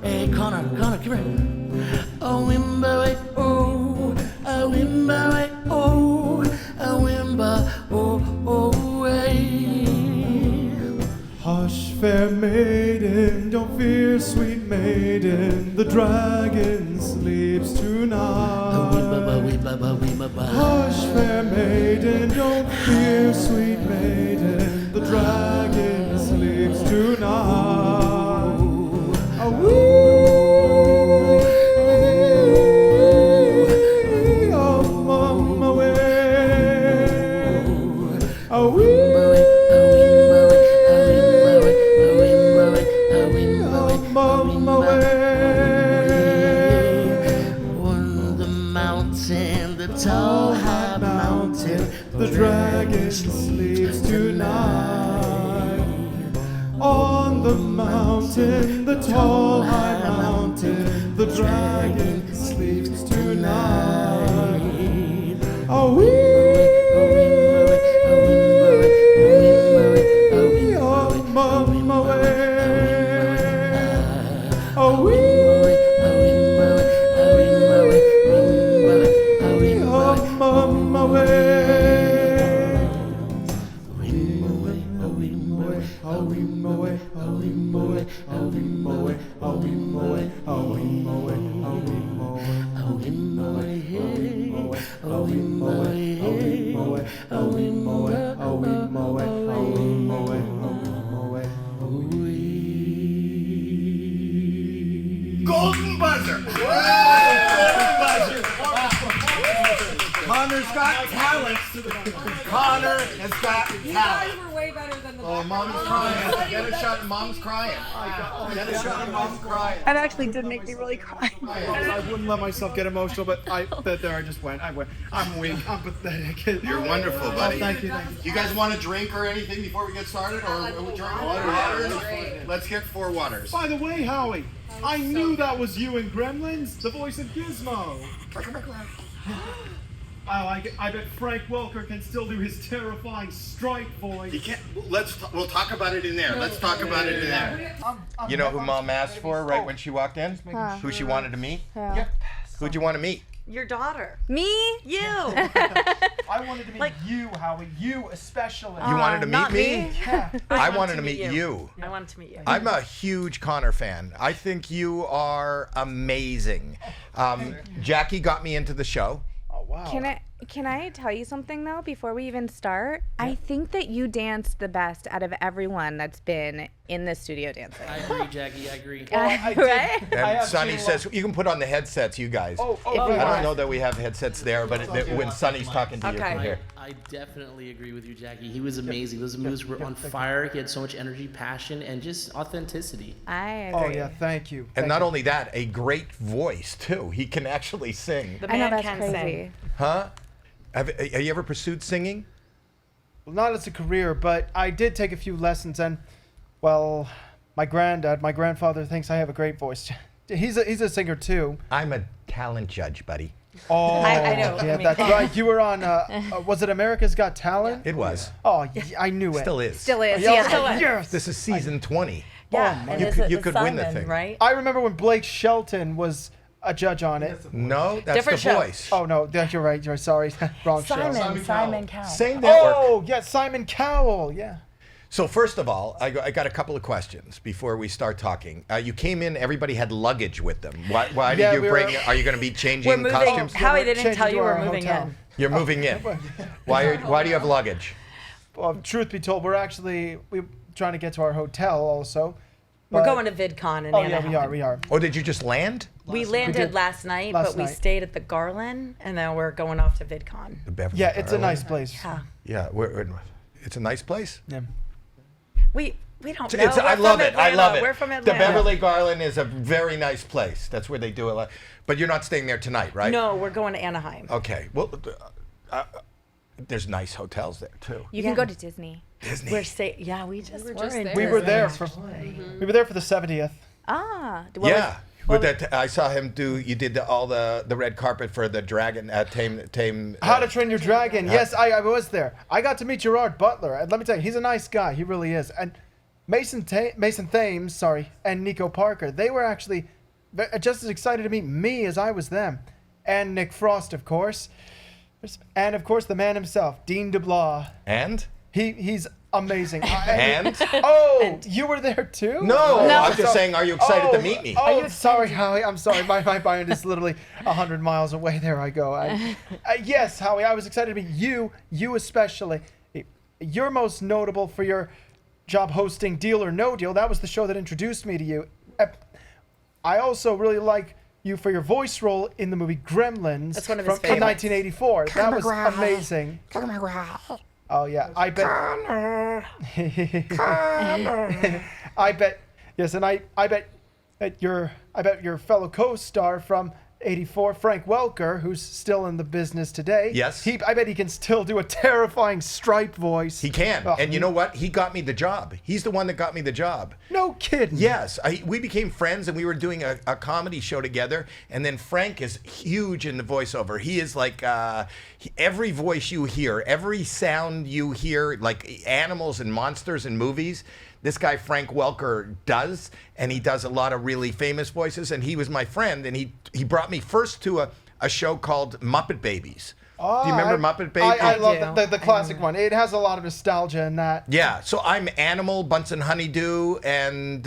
Hey, Connor, come here. A wimbo, oh, a wimbo, oh, a wimbo, oh, hey. Hush, fair maiden, don't fear, sweet maiden, the dragon sleeps tonight. Hush, fair maiden, don't fear, sweet maiden, the dragon sleeps tonight. Tall, high mountain, the dragon sleeps tonight. On the mountain, the tall, high mountain, the dragon sleeps tonight. Oh, we, oh, mama, oh, we. Golden buzzer! Connor's got talent. Connor has got talent. You were way better than the Oh, mom's crying. Get a shot. Mom's crying. Get a shot of mom's crying. That actually did make me really cry. I wouldn't let myself get emotional, but I just went. I'm weak. I'm pathetic. You're wonderful, buddy. Oh, thank you. You guys want a drink or anything before we get started? Or are we drinking water? Let's get 4 waters. By the way, Howie, I knew that was you in Gremlins, the voice of Gizmo. Oh, I bet Frank Welker can still do his terrifying strike voice. You can't. We'll talk about it in there. Let's talk about it in there. You know who Mom asked for right when she walked in? Who she wanted to meet? Yep. Who'd you want to meet? Your daughter. Me? You. I wanted to meet you, Howie. You especially. You wanted to meet not me? me. Yeah. I wanted to meet you. I wanted to meet you. I'm a huge Connor fan. I think you are amazing. Jackie got me into the show. Oh, wow. Can I tell you something though before we even start? I think that you danced the best out of everyone that's been in the studio dancing. I agree, Jackie, I agree. Right? And Sonny says, you can put on the headsets, you guys. I don't know that we have headsets there, but when Sonny's talking to you, you can hear. I definitely agree with you, Jackie. He was amazing. Those moves were on fire. He had so much energy, passion, and just authenticity. I agree. Oh, yeah, thank you. And not only that, a great voice, too. He can actually sing. The I know man that's can crazy. sing. Huh? Have you ever pursued singing? Well, not as a career, but I did take a few lessons, and, well, my grandfather thinks I have a great voice. He's a singer, too. I'm a talent judge, buddy. Oh, I know. yeah, I mean, that's right. You were on, was it America's Got Talent? It was. Oh, I knew it. Still is. Still is. Yeah, Yeah. Still is. Yes. This is season 20. Yeah, and You it's could- you the could win the Simon, thing. right? I remember when Blake Shelton was a judge on it. No, that's Different the show. voice. Oh, no, you're right. You're sorry. Wrong show. Simon Cowell. Same network. Oh, yeah, Simon Cowell. Yeah. So first of all, I got a couple of questions before we start talking. You came in, everybody had luggage with them. Why Yeah, did you we bring? were- Are you going to be changing We're moving. costumes? Howie, they Changing didn't tell to you our we're moving hotel. in. You're moving in. Why do you have luggage? Well, truth be told, we're trying to get to our hotel also. We're but- going to VidCon in Oh, Anaheim. yeah, we are. Or did you just land? We did landed last night, last but we night. stayed at the Garland, and then we're going off to VidCon. The Beverly Yeah, it's a Garland? nice place. Yeah. Yeah, it's a nice place. Yeah. We don't know. I We're love from it. I Atlanta. love it. We're from The Atlanta. Beverly Garland is a very nice place. That's where they do a lot. But you're not staying there tonight, right? No, we're going to Anaheim. Okay. Well, there's nice hotels there too. You can go to Disney. Disney. Yeah, we just were just in there. We were Disney, there actually. we were there for the 70th. Ah. Yeah. But that I saw him do. You did all the red carpet for the dragon tame. How to Train Your Dragon. Yes, I was there. I got to meet Gerard Butler. And let me tell you, he's a nice guy. He really is. And Mason Thames, and Nico Parker, they were actually just as excited to meet me as I was them. And Nick Frost, of course. And, of course, the man himself, Dean DeBlois. And? He's amazing. And? Oh, you were there too? No, I'm just saying, are you excited to meet me? Oh, sorry, Howie. I'm sorry. My mind is literally 100 miles away. There I go. Yes, Howie, I was excited to meet you. You especially. You're most notable for your job hosting Deal or No Deal. That was the show that introduced me to you. I also really like you for your voice role in the movie Gremlins. That's one of his from favorites. 1984. That was amazing. Oh yeah, I bet. I bet. Yes, and I bet that your fellow co-star from '84, Frank Welker, who's still in the business today. Yes. I bet he can still do a terrifying Stripe voice. He can. Oh, And you know what? He got me the job. He's the one that got me the job. No kidding. Yes. We became friends and we were doing a comedy show together. And then Frank is huge in the voiceover. He is like every voice you hear, every sound you hear, like animals and monsters in movies. This guy Frank Welker does, and he does a lot of really famous voices. And he was my friend, and he brought me first to a show called Muppet Babies. Oh, Do you remember Muppet Babies? I love the classic one. It has a lot of nostalgia in that. Yeah, so I'm Animal, Bunsen Honeydew, and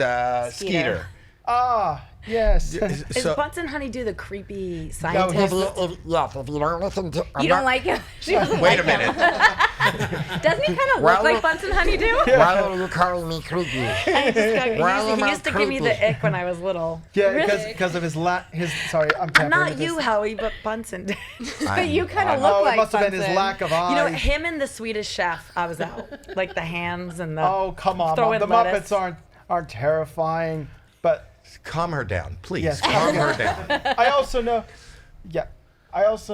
Skeeter. Ah, yes. Is So- Bunsen Honeydew the creepy No, scientist? Yes, if you don't listen to... You don't like him? She doesn't Wait like a minute. Doesn't he kind of look like Bunsen Honeydew? Why are you calling me creepy? He used to give me the ick when I was little. Yeah, because of his sorry, I'm I'm tampering not with you, this. Howie, but Bunsen did. But you kind of Oh, look like it must have been his Bunsen. lack of eyes. You know, him and the Swedish Chef, I was out. Like the hands and the. Oh, come on, throw Mom. in The lettuce. Muppets aren't terrifying, but Calm her down, please. Yes. Calm her down. I also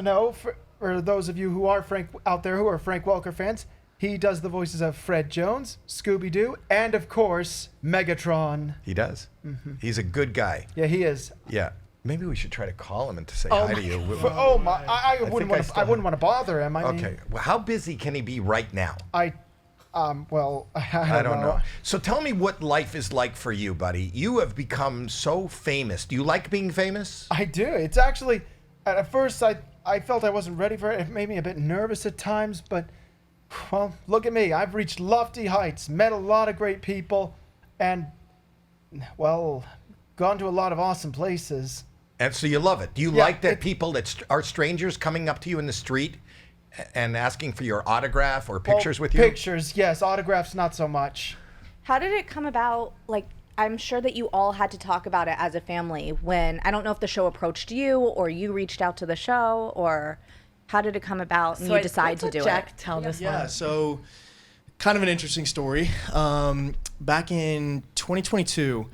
know for those of you who are Frank Welker fans, he does the voices of Fred Jones, Scooby-Doo, and of course Megatron. He does. He's a good guy. Yeah, he is. Yeah. Maybe we should try to call him and to say hi to you. Oh my! I wouldn't think want. I wouldn't want to bother him. I mean, Okay. Well, how busy can he be right now? Well, I don't know. So tell me what life is like for you, buddy. You have become so famous. Do you like being famous? I do. It's actually, at first I felt I wasn't ready for it. It made me a bit nervous at times, but, well, look at me. I've reached lofty heights, met a lot of great people, and, well, gone to a lot of awesome places. And so you love it. Do you Yeah, like that people that are strangers coming up to you in the street and asking for your autograph or pictures with you? Pictures, yes. Autographs, not so much. How did it come about? Like, I'm sure that you all had to talk about it as a family when, I don't know if the show approached you or you reached out to the show, or how did it come about and you decide to do Jack it? tell this Yeah, one. so kind of an interesting story. Back in 2022,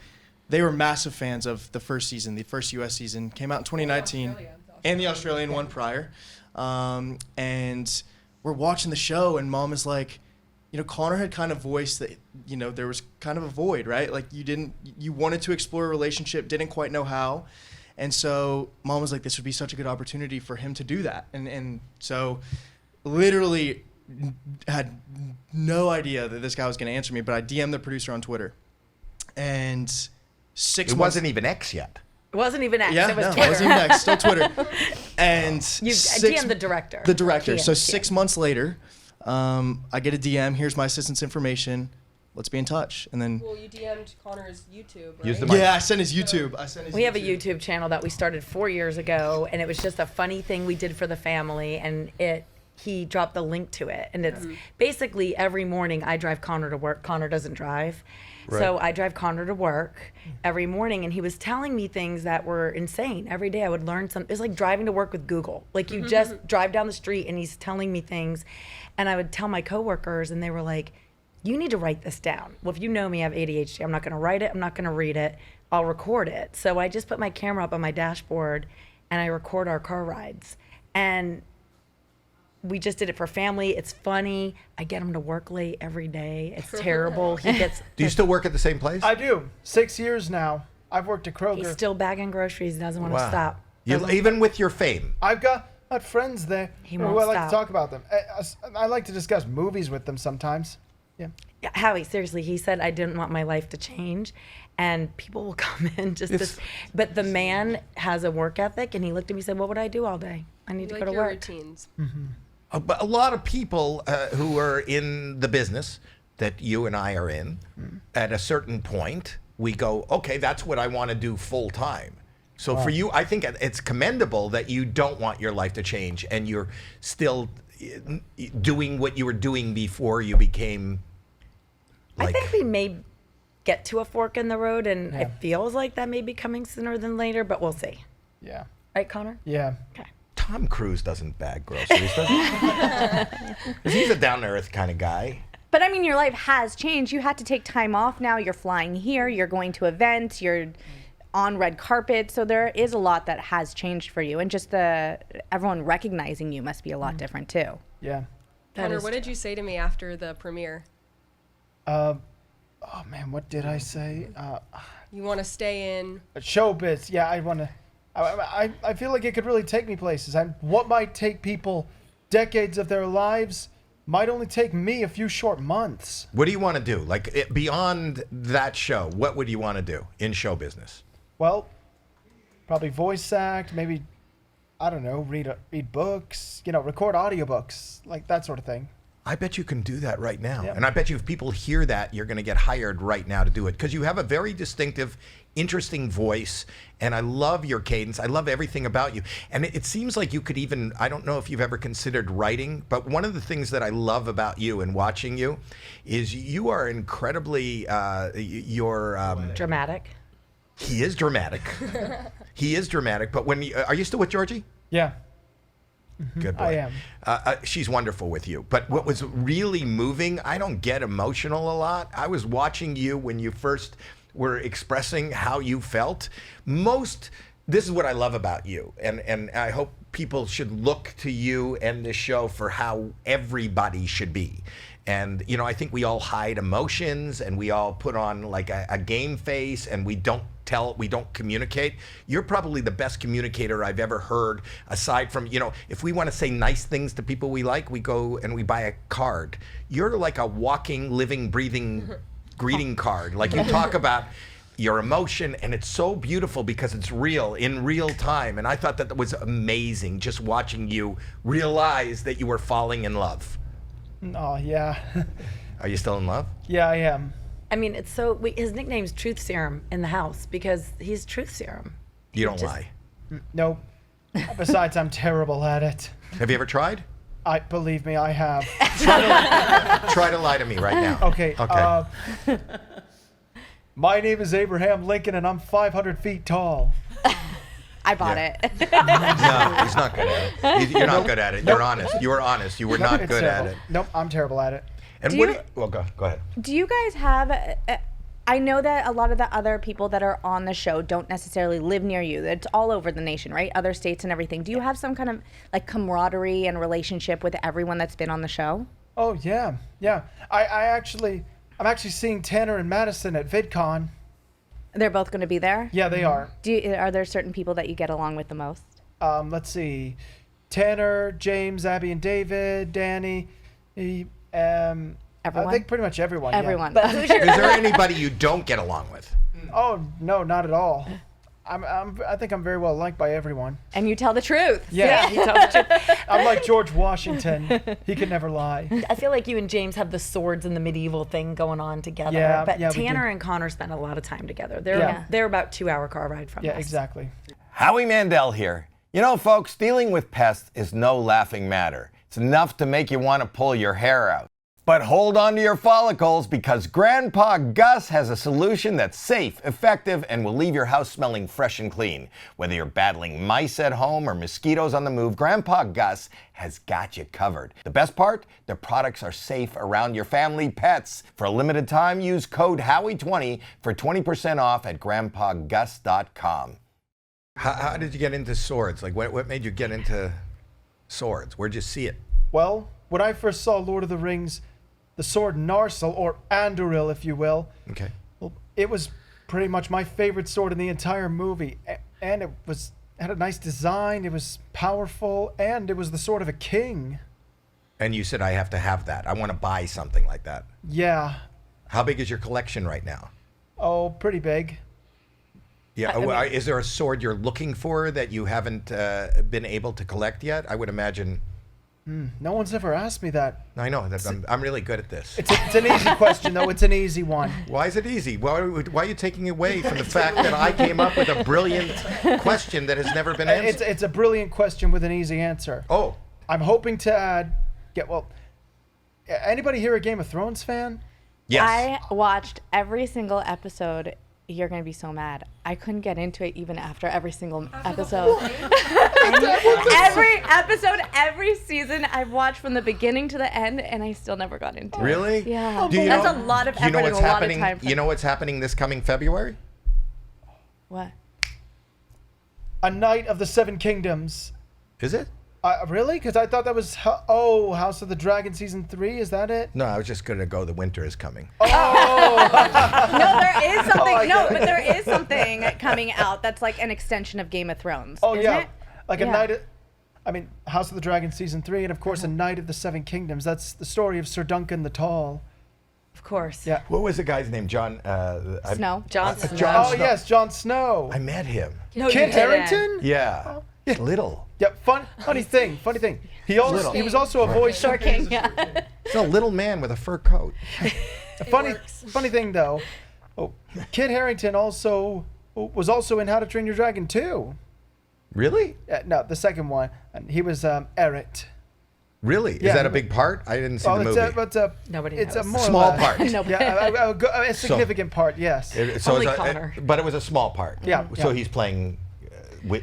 they were massive fans of the first season. The first U.S. season came out in 2019, and the Australian one prior. And we're watching the show, and Mom is like, you know, Connor had kind of voiced that, you know, there was kind of a void, right? Like you wanted to explore a relationship, didn't quite know how. And so Mom was like, this would be such a good opportunity for him to do that. And so literally had no idea that this guy was going to answer me, but I DM'd the producer on Twitter. And 6 It months... wasn't even X yet. It wasn't even X. Yeah, it was no, Twitter. it wasn't even X, still Twitter. And You DM'd the director. The director. So DM. 6 months later, I get a DM. Here's my assistant's information. Let's be in touch. And then Well, you DM'd Connor's YouTube, right? Use the mic. I sent his YouTube. We have a YouTube channel that we started 4 years ago, and it was just a funny thing we did for the family, and he dropped the link to it. And it's basically every morning I drive Connor to work. Connor doesn't drive. So I drive Connor to work every morning, and he was telling me things that were insane. Every day I would learn something. It's like driving to work with Google. Like you just drive down the street and he's telling me things, and I would tell my coworkers, and they were like, you need to write this down. Well, if you know me, I have ADHD. I'm not going to write it. I'm not going to read it. I'll record it. So I just put my camera up on my dashboard and I record our car rides. And we just did it for family. It's funny. I get him to work late every day. It's terrible. He gets... Do you still work at the same place? I do. 6 years now. I've worked at Kroger. He's still bagging groceries. Doesn't want to Wow. stop. Even with your fame. I've got friends there He who won't I like stop. to talk about them. I like to discuss movies with them sometimes. Yeah. Yeah, Howie, seriously, he said I didn't want my life to change, and people will come in just It's- this. But the man has a work ethic, and he looked at me and said, "What would I do all day? I need to like go to your work." routines. But a lot of people who are in the business that you and I are in, at a certain point, we go, okay, that's what I want to do full time. So for you, I think it's commendable that you don't want your life to change and you're still doing what you were doing before you became I like. think we may get to a fork in the road, and it feels like that may be coming sooner than later, but we'll see. Yeah. Right, Connor? Yeah. Okay. Tom Cruise doesn't bag groceries, does he? 'Cause he's a down to earth kind of guy. But I mean, your life has changed. You had to take time off now. You're flying here. You're going to events. You're on red carpet. So there is a lot that has changed for you. And just everyone recognizing you must be a lot different too. Yeah. Connor, is what did you say to me after the premiere? Oh man, what did I say? You want to stay in? Showbiz. Yeah, I want to. I feel like it could really take me places. And what might take people decades of their lives might only take me a few short months. What do you want to do? Like beyond that show, what would you want to do in show business? Well, probably voice act, maybe, I don't know, read books, record audiobooks, like that sort of thing. I bet you can do that right now. Yeah. And I bet you if people hear that, you're going to get hired right now to do it because you have a very distinctive, interesting voice. And I love your cadence. I love everything about you. And it seems like you could even, I don't know if you've ever considered writing, but one of the things that I love about you and watching you is you are incredibly, Dramatic. he is dramatic. He is dramatic. But are you still with Georgie? Yeah. Good boy. I am. She's wonderful with you. But what was really moving, I don't get emotional a lot. I was watching you when you first were expressing how you felt. This is what I love about you. And I hope people should look to you and this show for how everybody should be. And, I think we all hide emotions and we all put on like a game face and we don't communicate. You're probably the best communicator I've ever heard, aside from, if we want to say nice things to people we like, we go and we buy a card. You're like a walking, living, breathing greeting card. Like you talk about your emotion and it's so beautiful because it's real, in real time. And I thought that was amazing just watching you realize that you were falling in love. Oh, yeah. Are you still in love? Yeah, I am. I mean, his nickname's Truth Serum in the house because he's Truth Serum. You don't lie. Nope. Besides, I'm terrible at it. Have you ever tried? Believe me, I have. Try to lie to me right now. Okay. Okay. My name is Abraham Lincoln, and I'm 500 feet tall. I bought Yeah. it. No, he's not good at it. You're not good at it. You're honest. You were honest. You were not It's good at terrible. it. Nope, I'm terrible at it. And Do what? you- Well, go ahead. Do you guys have? I know that a lot of the other people that are on the show don't necessarily live near you. It's all over the nation, right? Other states and everything. Do you have some kind of like camaraderie and relationship with everyone that's been on the show? Oh yeah, yeah. I'm actually seeing Tanner and Madison at VidCon. They're both going to be there. Yeah, they are. Are there certain people that you get along with the most? Let's see, Tanner, James, Abby, and David, Danny. Everyone? I think pretty much everyone. yeah. Everyone. But who's your Is there anybody you don't get along with? Oh no, not at all. I think I'm very well liked by everyone. And you tell the truth. Yeah. he tells the truth. I'm like George Washington. He can never lie. I feel like you and James have the swords and the medieval thing going on together. Yeah, but yeah, we Tanner do. and Connor spend a lot of time together. Yeah. They're about 2-hour car ride from Yeah, us. exactly. Howie Mandel here. You know, folks, dealing with pests is no laughing matter. It's enough to make you want to pull your hair out. But hold on to your follicles because Grandpa Gus has a solution that's safe, effective, and will leave your house smelling fresh and clean. Whether you're battling mice at home or mosquitoes on the move, Grandpa Gus has got you covered. The best part? The products are safe around your family pets. For a limited time, use code Howie20 for 20% off at grandpagus.com. How did you get into swords? Like, what made you get into swords? Where'd you see it? Well, when I first saw Lord of the Rings, the sword Narsil, or Anduril, if you will, Okay. well, it was pretty much my favorite sword in the entire movie. And it had a nice design, it was powerful, and it was the sword of a king. And you said, I have to have that. I want to buy something like that. Yeah. How big is your collection right now? Oh, pretty big. Yeah. Is there a sword you're looking for that you haven't been able to collect yet? I would imagine. No one's ever asked me that. I know that I'm really good at this. It's an easy question, though. It's an easy one. Why is it easy? Why are you taking away from the fact that I came up with a brilliant question that has never been answered? It's a brilliant question with an easy answer. Oh. I'm hoping to add. Anybody here a Game of Thrones fan? Yes. I watched every single episode. You're going to be so mad. I couldn't get into it even after every single episode. Every episode, every season, I've watched from the beginning to the end, and I still never got into it. Really? Yeah. Do you That's know, a lot of do you know effort and what's a lot of happening? time. You know what's happening this coming February? What? A Knight of the Seven Kingdoms. Is it? Really? Because I thought that was House of the Dragon season 3. Is that it? No, I was just gonna go. The winter is coming. No, there is something. But there is something coming out that's like an extension of Game of Thrones. Oh, isn't yeah. it? Like a Knight. House of the Dragon season 3, and of course, A Knight of the Seven Kingdoms. That's the story of Sir Duncan the Tall. Of course. Yeah. What was the guy's name? John. Snow. Jon Snow. Jon Oh Snow. yes, Jon Snow. I met him. No, you Kit didn't. Harington. Yeah. He's little. Yeah. Funny thing. He was also a voice. Short King. Yeah. He's a little man with a fur coat. Funny thing though. Kit Harington was also in How to Train Your Dragon 2. Really? No, the second one. And he was Eret. Really? Is Yeah. that a big part? I didn't see the movie. Nobody It's a knows. more or Small less. part. Yeah, a significant part. Yes. Only Connor. But it was a small part. Yeah, So yeah. he's playing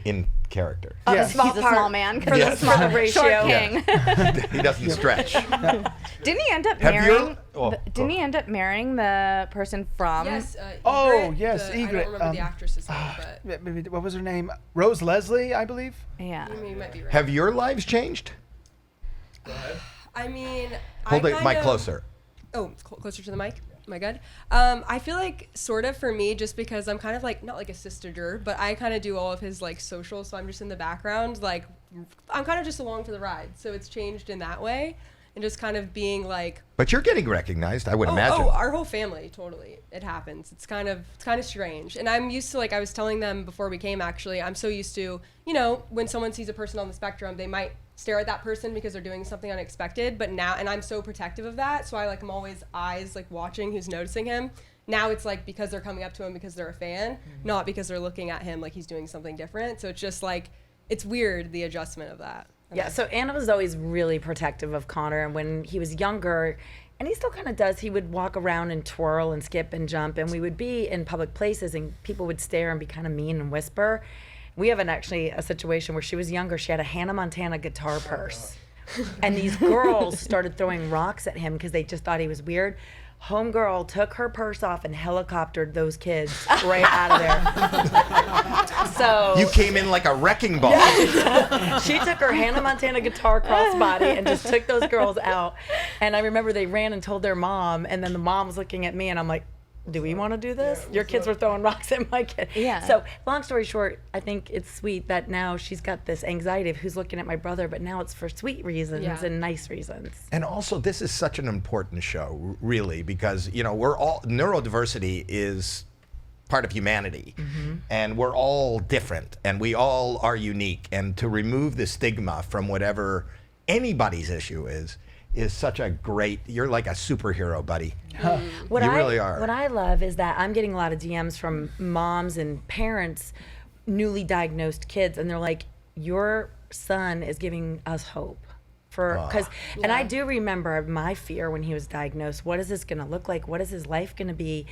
in character. Yeah. He's a small man. For the small ratio. Short King. He doesn't stretch. Didn't he end up Have you- marrying? Didn't he end up marrying the person from? Yes. Yes, I Egret, don't remember the actress's name, but Maybe, what was her name? Rose Leslie, I believe. Yeah. you might be right. Have your lives changed? I mean, Hold I the kind mic of- closer. Oh, it's closer to the mic. Am I good? I feel like sort of for me, just because I'm kind of like not like a sister, but I kind of do all of his like social, so I'm just in the background. Like I'm kind of just along for the ride. So it's changed in that way, and just kind of being like. But you're getting recognized, I would imagine. Oh, our whole family, totally. It happens. It's kind of strange. And I'm used to, like I was telling them before we came, actually, I'm so used to, when someone sees a person on the spectrum, they might stare at that person because they're doing something unexpected. But now, and I'm so protective of that, so I'm always eyes, like, watching who's noticing him. Now it's, like, because they're coming up to him because they're a fan, not because they're looking at him like he's doing something different. So it's just, like, it's weird, the adjustment of that. Yeah, so Anna was always really protective of Connor, and when he was younger, and he still kind of does, he would walk around and twirl and skip and jump, and we would be in public places and people would stare and be kind of mean and whisper. We have actually a situation where she was younger, she had a Hannah Montana guitar purse, and these girls started throwing rocks at him because they just thought he was weird. Homegirl took her purse off and helicoptered those kids right out of there. So You came in like a wrecking ball. she took her Hannah Montana guitar crossbody and just took those girls out. And I remember they ran and told their mom, and then the mom was looking at me, and I'm like, do we want to do this? Your kids were throwing rocks at my kid. Yeah. So long story short, I think it's sweet that now she's got this anxiety of who's looking at my brother, but now it's for sweet reasons and nice reasons. And also, this is such an important show, really, because, we're all, neurodiversity is part of humanity, and we're all different, and we all are unique, and to remove the stigma from whatever anybody's issue is such a great, you're like a superhero, buddy. What You really are. What I love is that I'm getting a lot of DMs from moms and parents, newly diagnosed kids, and they're like, your son is giving us hope. And I do remember my fear when he was diagnosed. What is this going to look like? What is his life going to be?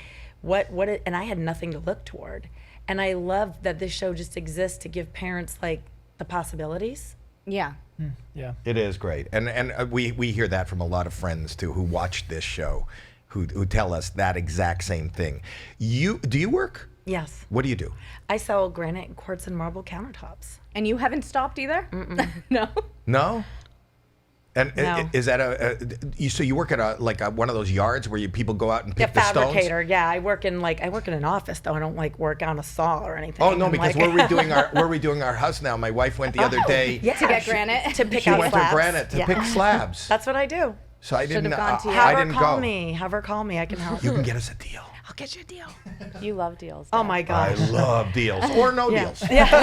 And I had nothing to look toward. And I love that this show just exists to give parents like the possibilities. Yeah. Yeah. It is great, and we hear that from a lot of friends too who watch this show, who tell us that exact same thing. Do you work? Yes. What do you do? I sell granite and quartz and marble countertops. And you haven't stopped either? No. No? And No. is that so you work at one of those yards where people go out and pick the stones? Fabricator. Yeah, I work in an office though. I don't like work on a saw or anything. Oh no, I'm because like, we're redoing our house now. My wife went the other day. yeah, To get granite? to pick She out went slabs. to granite to Yeah. pick slabs. That's what I do. So I didn't. gone to you. I Have her didn't call go. me. Have her call me. I can help. You can get us a deal. I'll get you a deal. You love deals. Oh Dad. my I gosh. love deals or no deals. There you go.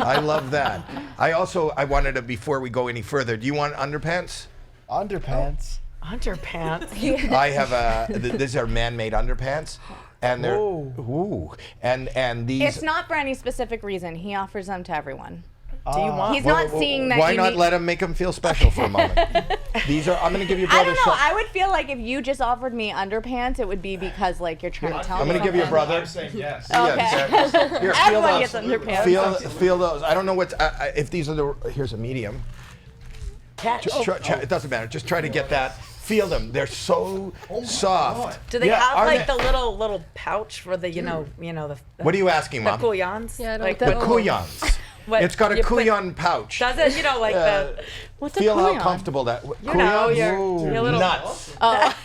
I love that. I wanted to, before we go any further, do you want underpants? Underpants. Underpants. I have these are man-made underpants, and they're Whoa. and these. It's not for any specific reason. He offers them to everyone. Do you want? He's not seeing that Why you not need- let him make him feel special for a moment? These are. I'm going to give you I brother. don't know. I would feel like if you just offered me underpants, it would be because like you're trying to tell me. I'm going to give you a something. brother. I'm saying yes. Yeah, here, feel Everyone those. gets underpants. Feel those. I don't know what if these are the. Here's a medium. Catch. It doesn't matter. Just try to get that. Feel them. They're so soft. Do they Yeah, have aren't like they? the little pouch for the the What are you asking, the Mom? couillons? Yeah, I don't like The know. couillons. What It's got a you put- couillon pouch. Does it? Like the What's a Feel how couillon? comfortable that. you know couillons? your little Nuts. Oh,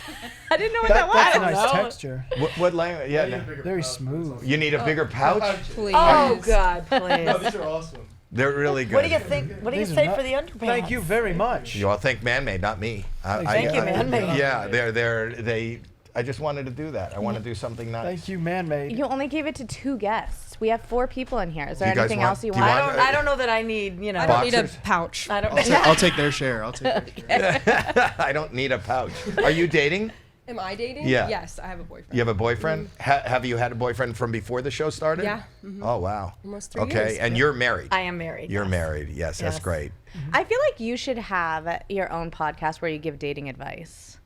I didn't know what that was. That's a I don't nice know. texture. What language? Yeah. no. Very smooth. You need a bigger pouch. Please. Oh God, No, please. these are awesome. They're really good. What do you think? What do you These are say not- for the underpants? Thank you very much. You all think man-made, not me. Thank you, man-made. Yeah, they. I just wanted to do that. I want to do something nice. Thank you, man-made. You only gave it to 2 guests. We have 4 people in here. Is there You guys anything want- else you do you want? want- I don't know that I need. I don't need a Boxers? pouch. I don't. I'll take their share. I'll take their share. I don't need a pouch. Are you dating? Am I dating? Yeah. Yes, I have a boyfriend. You have a boyfriend? Have you had a boyfriend from before the show started? Yeah. Oh wow. Almost 3 Okay, years. and you're married. I am married. You're yes. married. Yes, that's Yes. great. I feel like you should have your own podcast where you give dating advice.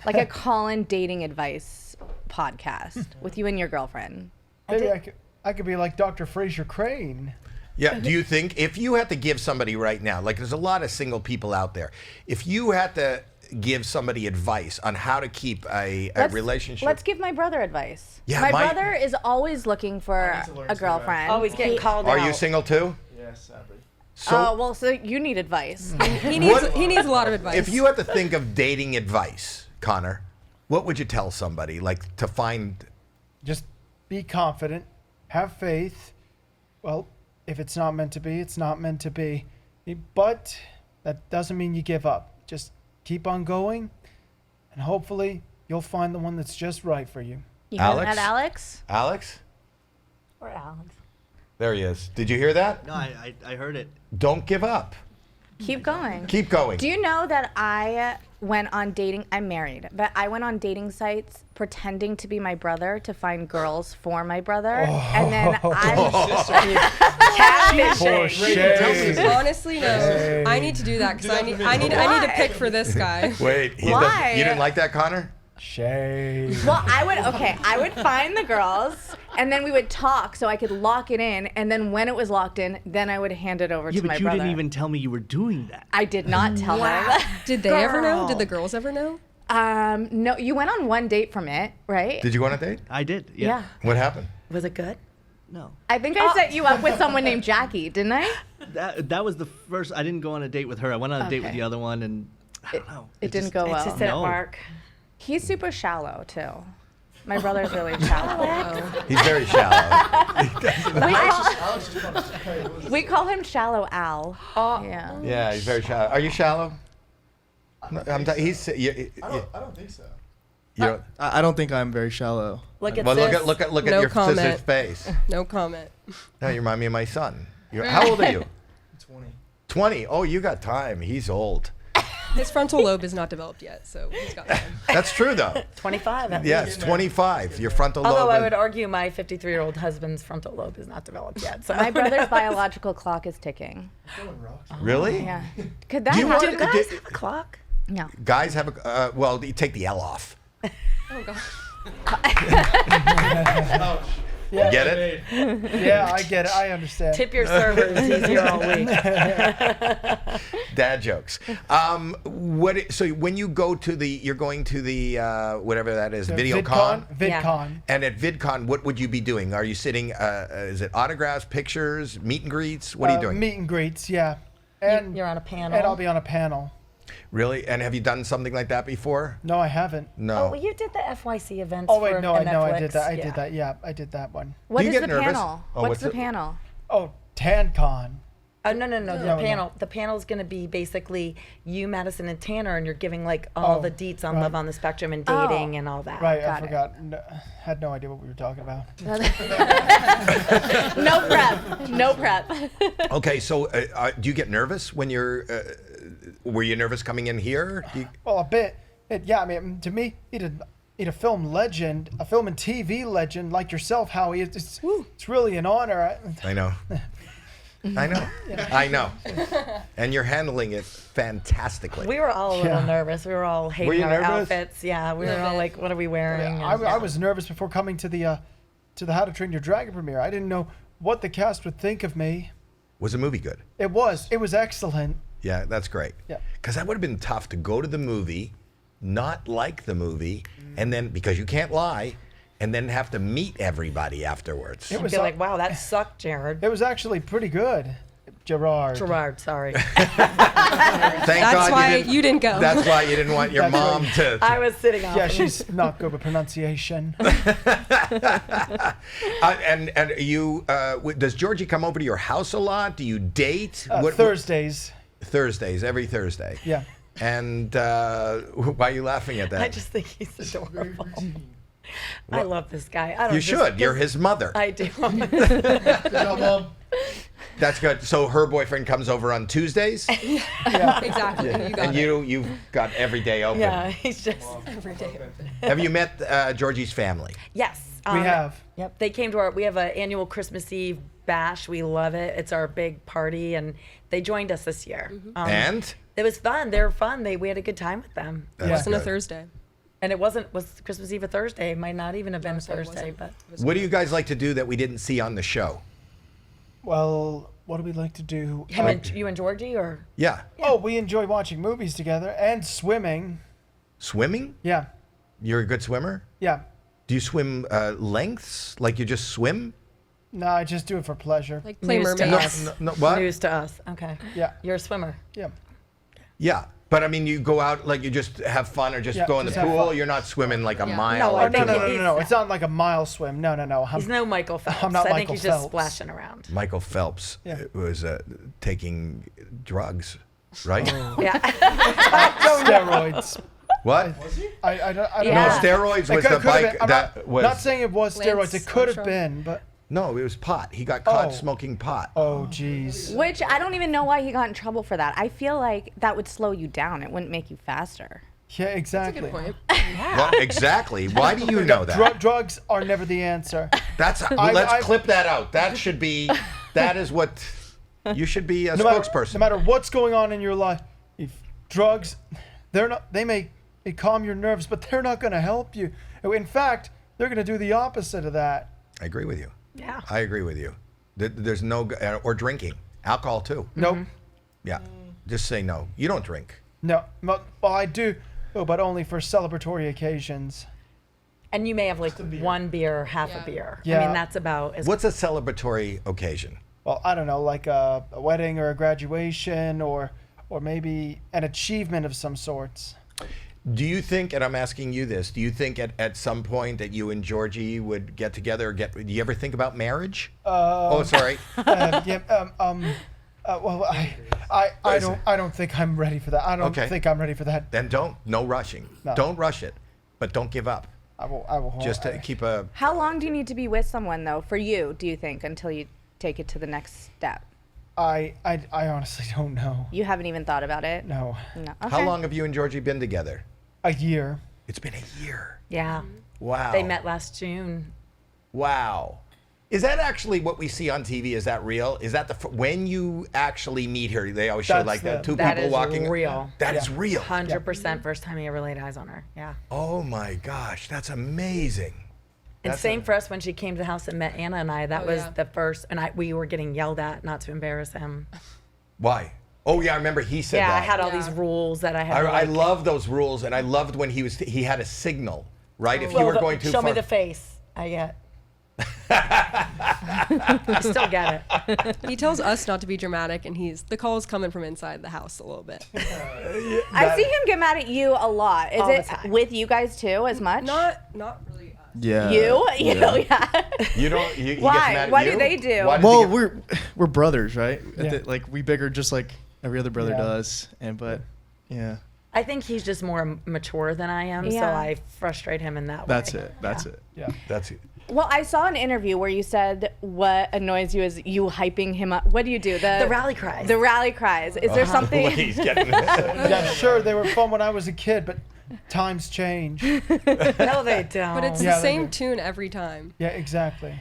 Like a call-in dating advice podcast with you and your girlfriend. Maybe I could be like Dr. Fraser Crane. Yeah. Do you think if you had to give somebody right now, like there's a lot of single people out there, if you had to give somebody advice on how to keep a relationship? Let's give my brother advice. Yeah, my my- brother is always looking for need to learn a too, girlfriend. Always getting called Are out. you single too? Yes, sadly. So well, so you need advice. He needs a lot of advice. if you had to think of dating advice, Connor, what would you tell somebody like to find? Just be confident, have faith. Well, if it's not meant to be, it's not meant to be. But that doesn't mean you give up. Just keep on going, and hopefully you'll find the one that's just right for you. You hear Alex? that, Alex? Alex? Or Alex. There he is. Did you hear that? No, I heard it. Don't give up. Keep going. Keep going. Do you know that I went on dating? I'm married, but I went on dating sites pretending to be my brother to find girls for my brother, and then For shame. Honestly, no. I need to do that because I need to pick for this guy. Wait, Why? you didn't like that, Connor? Shame. Well, I would find the girls, and then we would talk so I could lock it in, and then when it was locked in, then I would hand it over Yeah, to my but you brother. didn't even tell me you were doing that. I did not tell him. Did they ever know? Did the girls ever know? No, you went on one date from it, right? Did you go on a date? I did. Yeah. What happened? Was it good? No. I think I set you up with someone named Jackie, didn't I? That was the first. I didn't go on a date with her. I went on a date with Okay. the other one, and I don't know. It didn't go It well. just didn't No. work. He's super shallow too. My brother's really shallow. He's very shallow. We call him Shallow Al. Oh, yeah. Yeah, he's very shallow. Are you shallow? No, he's. I don't think so. You don't, I don't think I'm very shallow. Look at well, this. look at No your comment. sister's face. No comment. Now you remind me of my son. How old are you? 20. 20. Oh, you got time. He's old. His frontal lobe is not developed yet, so he's got time. That's true, though. 25. at Yes, least. 25. Your frontal Although lobe. I would argue my 53-year-old husband's frontal lobe is not developed yet. So My brother's biological clock is ticking. Really? Yeah. Could that Do you happen? want- do guys have a clock? No. Guys have a. Well, you take the L off. Oh god. Get it? Yeah, I get it. I understand. Tip your servers. He's here all week. Dad jokes. So when you go to you're going to the whatever that is, The VidCon. VidCon. Yeah. And at VidCon, what would you be doing? Are you sitting? Is it autographs, pictures, meet and greets? What are you doing? Meet and greets, yeah. And You're on a panel. And I'll be on a panel. Really? And have you done something like that before? No, I haven't. No. Oh, well, you did the FYC events. Oh wait, for no, I know I Netflix. did that. I Yeah. did that. Yeah, I did that one. What you is get the nervous? panel? Oh, What's what's the it? panel? Oh, TanCon. No. No. The panel. The panel is going to be basically you, Madison, and Tanner, and you're giving like all the deets on right. Love on the Spectrum and Oh. dating and all that. Right, Got I it. forgot. No, had no idea what we were talking about. No prep. No prep. Okay, so do you get nervous when you're? Were you nervous coming in here? Well, a bit. Yeah, I mean, to me, he'd a film legend, a film and TV legend like yourself, Howie. It's really an honor. I know. I know. I know. And you're handling it fantastically. We were all a little Yeah. nervous. We were all Were hating you our nervous? outfits. Yeah, we were all like, "What are we wearing?" I, And- I was nervous before coming to the How to Train Your Dragon premiere. I didn't know what the cast would think of me. Was the movie good? It was excellent. Yeah, that's great. Yeah. Because that would have been tough to go to the movie, not like the movie, and then because you can't lie, and then have to meet everybody afterwards. It I'd was be like, "Wow, that sucked, Jared." It was actually pretty good, Gerard. Sorry. Thank That's God why you didn't go. That's why you didn't want your That's mom right. to. I was sitting off. Yeah, she's not good with pronunciation. And you, does Georgie come over to your house a lot? Do you date? Thursdays. Thursdays, every Thursday. Yeah. And why are you laughing at that? I just think he's adorable. I love this guy. I don't You just- should. You're his mother. I do. That's good. So her boyfriend comes over on Tuesdays, Yeah. Exactly. You got and it. you've got every day open. Yeah, he's just. Every day. Have you met Georgie's family? Yes. We have. Yep. They came to we have an annual Christmas Eve bash. We love it. It's our big party, and they joined us this year. And It was fun. They were fun. We had a good time with them. That's It wasn't a good. Thursday. And it was Christmas Eve a Thursday. It might not even have been a so it Thursday, wasn't. but What do you guys like to do that we didn't see on the show? Well, what do we like to do? you and Georgie, or Yeah. Oh, we enjoy watching movies together and swimming. Swimming? Yeah. You're a good swimmer? Yeah. Do you swim lengths? Like you just swim? No, I just do it for pleasure. Like play News to mermaids. us. No, what? news to us. Okay. Yeah. You're a swimmer. Yeah. Yeah. But I mean, you go out, like you just have fun or just Yeah, go in the just have pool. fun. You're not swimming like a Yeah. mile No, or I Oh, no, think no, two. no, no, no. It's not like a mile swim. No, no, no. He's no Michael Phelps. not I think Michael he's just Phelps. splashing around. Michael Phelps Yeah. was taking drugs, right? Yeah. Steroids. What? I don't No, Yeah. steroids was the could've bike been. I'm that was. not saying it was steroids. Lance It could have Armstrong. been, but No, it was pot. He got caught Oh. smoking pot. oh, jeez. Which I don't even know why he got in trouble for that. I feel like that would slow you down. It wouldn't make you faster. Yeah, exactly. Good point. What? Exactly. Why do you know that? Drugs are never the answer. Let's clip that out. That should be. That is what. You should be a spokesperson. No matter what's going on in your life, if drugs, they're not. They may calm your nerves, but they're not going to help you. In fact, they're going to do the opposite of that. I agree with you. Yeah. I agree with you. There's no or drinking, alcohol too. Nope. Yeah. Just say no. You don't drink. No. Well, I do, but only for celebratory occasions. And you may have like one beer or half a beer. I Yeah. mean, that's about as What's a celebratory occasion? Well, I don't know, like a wedding or a graduation or maybe an achievement of some sorts. Do you think, and I'm asking you this, do you think at some point that you and Georgie would get together or do you ever think about marriage? Oh, sorry. Well, I don't think I'm ready for that. I don't Okay. think I'm ready for that. Then don't. No rushing. No. Don't rush it, but don't give up. I will. Just to keep a. How long do you need to be with someone though, for you, do you think, until you take it to the next step? I honestly don't know. You haven't even thought about it? No. No. How Okay. long have you and Georgie been together? A year. It's been a year. yeah. Wow. They met last June. Wow. Is that actually what we see on TV? Is that real? Is that when you actually meet her? They always show That's like the two That people is walking. real. That is real. 100% first time he ever laid eyes on her. Yeah. Oh my gosh, that's amazing. And That's same a- for us when she came to the house and met Anna and I. That Oh, was yeah. the first, and we were getting yelled at not to embarrass him. Why? Oh yeah, I remember he said Yeah, that. I had all these Yeah. rules that I had. to, I like, love those rules, and I loved when he had a signal, right? If you well, were going too show far. me the face. I get. I still get it. He tells us not to be dramatic, and the call's coming from inside the house a little bit. I see him get mad at you a lot. Is All the it time. with you guys too, as much? Not really us. Yeah. You? Yeah. You don't. You Why? He gets mad at What you? do they do? Why does he Well, get- we're brothers, right? Yeah. Like we bigger just like every other brother Yeah. does, but yeah, I think he's just more mature than I am, so Yeah. I frustrate him in that way. that's it. That's it. Yeah. That's it. Well, I saw an interview where you said what annoys you is you hyping him up. What do you do? The rally cries. The rally cries. Is there something? He's getting. Yeah, sure, they were fun when I was a kid, but times change. No, they don't. But it's Yeah, the they same do. tune every time. Yeah, exactly.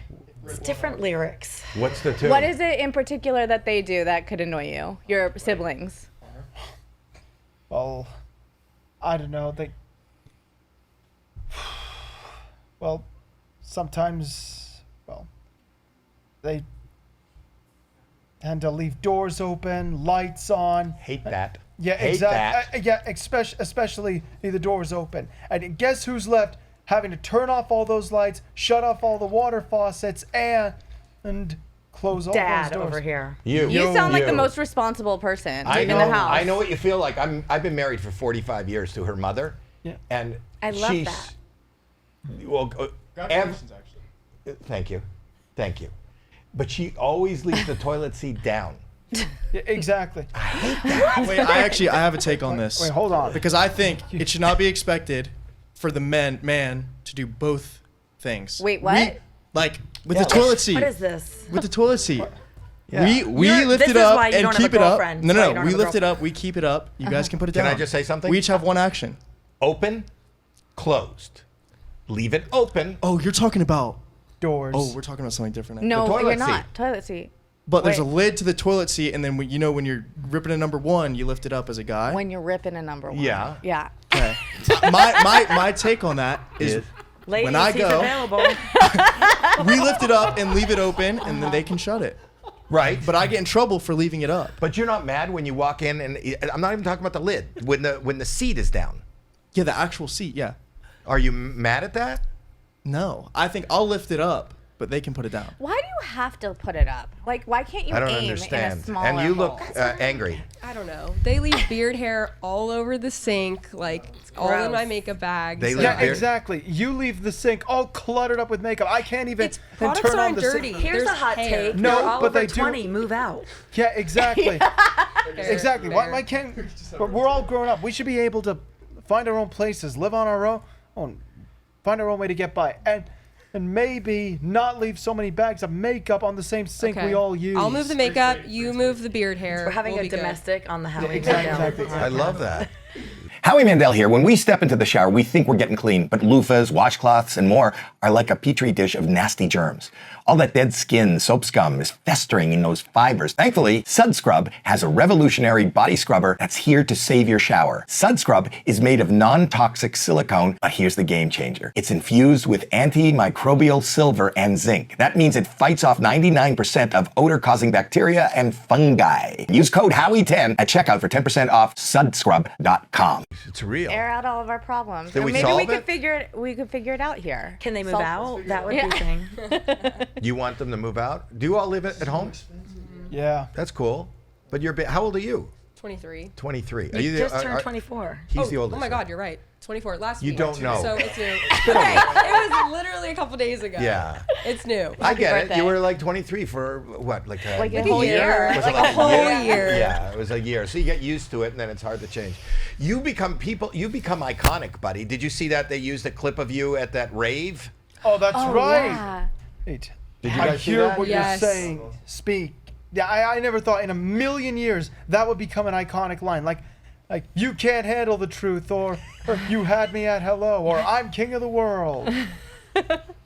It's different lyrics. What's the tune? What is it in particular that they do that could annoy you? Your siblings? Well, I don't know. Well, sometimes, they tend to leave doors open, lights on. Hate that. Yeah, Hate exactly. that. Especially the doors open. And guess who's left having to turn off all those lights, shut off all the water faucets, and close all Dad those doors. over here. You sound like the you. most responsible person I in know. the house. I know what you feel like. I've been married for 45 years to her mother. Yeah. And I love she's, that. Well, Congratulations, actually. thank you, thank you. But she always leaves the toilet seat down. Yeah, exactly. Wait, I have a take on this. Wait, hold on. Because I think it should not be expected for the man to do both things. Wait, what? Like with the toilet seat. What is this? With the toilet seat. Yeah. We lift this it is up why you and don't have keep a it up. girlfriend. No, That's why no, you don't we have a lift it up. We keep it up. You guys can put it Can down. I just say something? We each have one action. Open, closed. Leave it open. Oh, you're talking about. Doors. Oh, we're talking about something different. No, toilet you're not. seat. Toilet seat. But there's a Wait. lid to the toilet seat, and then when you're ripping a number one, you lift it up as a guy. When you're ripping a number one. Yeah. Yeah. Okay. my take on that is Ladies, when I he's go, available. we lift it up and leave it open, and then they can shut it. Right. But I get in trouble for leaving it up. But you're not mad when you walk in, and I'm not even talking about the lid. When the seat is down, Yeah, the actual seat. Yeah. are you mad at that? No, I think I'll lift it up, but they can put it down. Why do you have to put it up? Like, why can't you I don't aim in understand. a smaller And you look hole? angry. I don't know. They leave beard hair all over the sink, like all in my gross. makeup bags. They like, Yeah, Beer- exactly. You leave the sink all cluttered up with makeup. I can't even It's then products turn on aren't the dirty. sink. Here's There's a hot hair. take. No, You're all but over they do- 20. Move out. Yeah, exactly. Exactly. Why Fair. can't? But we're all grown up. We should be able to find our own places, live on our own, find our own way to get by, and maybe not leave so many bags of makeup on the same sink we all use. I'll move the makeup. You move the beard hair. We're having we'll a be good. domestic on the Howie exactly, Mandel exactly. I love that. Howie Mandel here. When we step into the shower, we think we're getting clean, but loofahs, washcloths, and more are like a petri dish of nasty germs. All that dead skin, soap scum is festering in those fibers. Thankfully, Sud Scrub has a revolutionary body scrubber that's here to save your shower. Sud Scrub is made of non-toxic silicone, but here's the game changer. It's infused with antimicrobial silver and zinc. That means it fights off 99% of odor-causing bacteria and fungi. Use code Howie10 at checkout for 10% off sudscrub.com. It's real. Air out all of our problems. Did Or we maybe solve we could it? figure it. We could figure it out here. Can they move Solve- out? That would be a thing. You want them to move out? Do you all live at home? Yeah. That's cool. But how old are you? 23. 23. Are You you just are- turned are- 24. He's the oldest. Oh my God, you're right. 24. Last You week. don't know. So it's new. Okay, it was literally a couple days ago. Yeah. It's new. I get it. birthday. You were like 23 for what? Like a, Like a Like a whole year. year. Was it Like a whole year. Yeah, it was a year. So you get used to it, and then it's hard to change. You become iconic, buddy. Did you see that they used a clip of you at that rave? Oh, that's Oh, right. yeah. Wait. Did you I guys see hear that? what Yes. you're saying. Speak. Yeah, I never thought in a million years that would become an iconic line. Like you can't handle the truth, or you had me at hello, or I'm king of the world.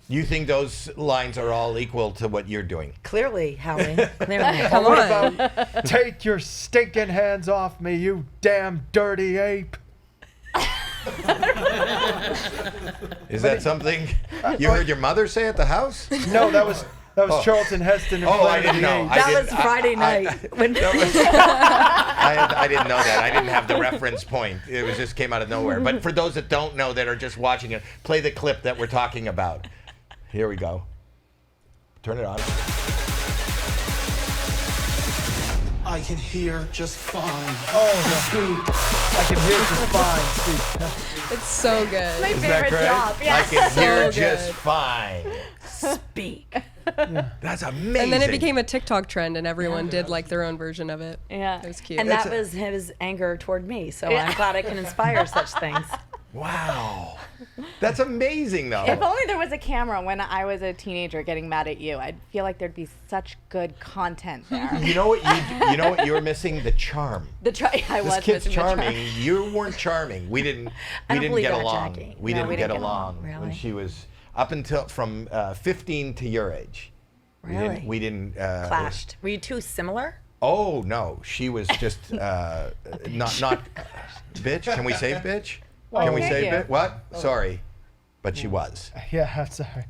You think those lines are all equal to what you're doing? Clearly, Howie. Clearly. Come What on. about take your stinking hands off me, you damn dirty ape? Is that something you heard your mother say at the house? No, that was Charlton Heston. in Oh, I Planet of didn't the know. Apes. That I was didn't- Friday night. when I didn't know that. I didn't have the reference point. It was just came out of nowhere. But for those that don't know that are just watching it, play the clip that we're talking about. Here we go. Turn it on. I can hear just fine. Oh, Steve. I can hear just fine, Steve. It's so good. My Is that favorite great? job. I Yeah. can hear So just good. fine. Speak. That's amazing. And then it became a TikTok trend, and everyone did like their own version of it. Yeah. It was cute. And that was his anger toward me. So I'm glad I can inspire such things. Wow. That's amazing, though. If only there was a camera when I was a teenager getting mad at you. I'd feel like there'd be such good content there. You know what you were missing? The charm. I This was kid's missing the charm. charming. You weren't charming. We didn't don't believe get that, along. Jackie. We No, didn't we get didn't get along along. when Really? she was up until from 15 to your age. Really? We didn't Clashed. Were you two similar? Oh no, she was just not bitch. Can we say bitch? Can we can't say you? bitch? What? Sorry, but she was. Yeah, I'm sorry.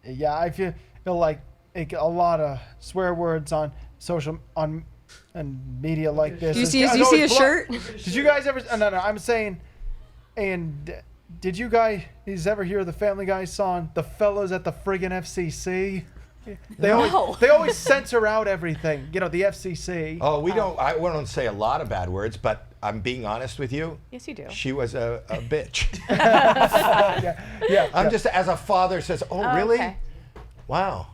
Yeah, I feel like a lot of swear words on and media like this. Do you is- see? I Do you know see a it's blo- shirt? Did you guys ever? No. I'm saying, and did you guys ever hear the Family Guy song, "The Fellas at the Friggin' FCC"? They always censor out everything. You know, the FCC. Oh, we don't. I won't say a lot of bad words, but I'm being honest with you. Yes, you do. She was a bitch. Yeah. I'm just as a father says. Oh, really? Okay. Wow.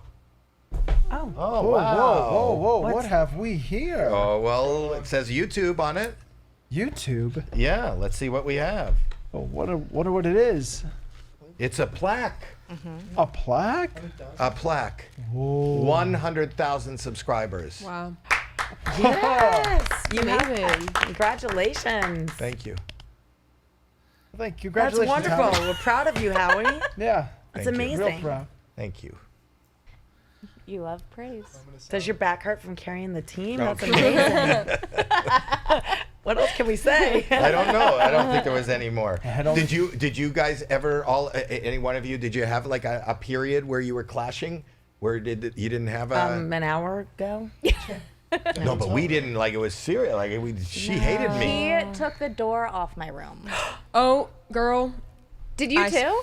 Oh. Oh, Whoa, wow. whoa! What have we here? Oh, well, it says YouTube on it. YouTube. Yeah, let's see what we have. Oh, what it is? It's a plaque. A plaque? A plaque. Whoa. 100,000 subscribers. Wow. Yes. You have Amazing. it. Congratulations. Thank you. Thank you. That's Congratulations. wonderful. Howie. We're proud of you, Howie. Yeah. That's Thank you. amazing. Real proud. Thank you. You love praise. Does your back hurt from carrying the team? That's amazing. What else can we say? I don't know. I don't think there was any more. I don't- Did you guys ever any one of you did you have like a period where you were clashing? Where you didn't have a An hour ago. no, but we didn't like it was serious. Like she hated me. He took the door off my room. Oh, girl, Did you I- too?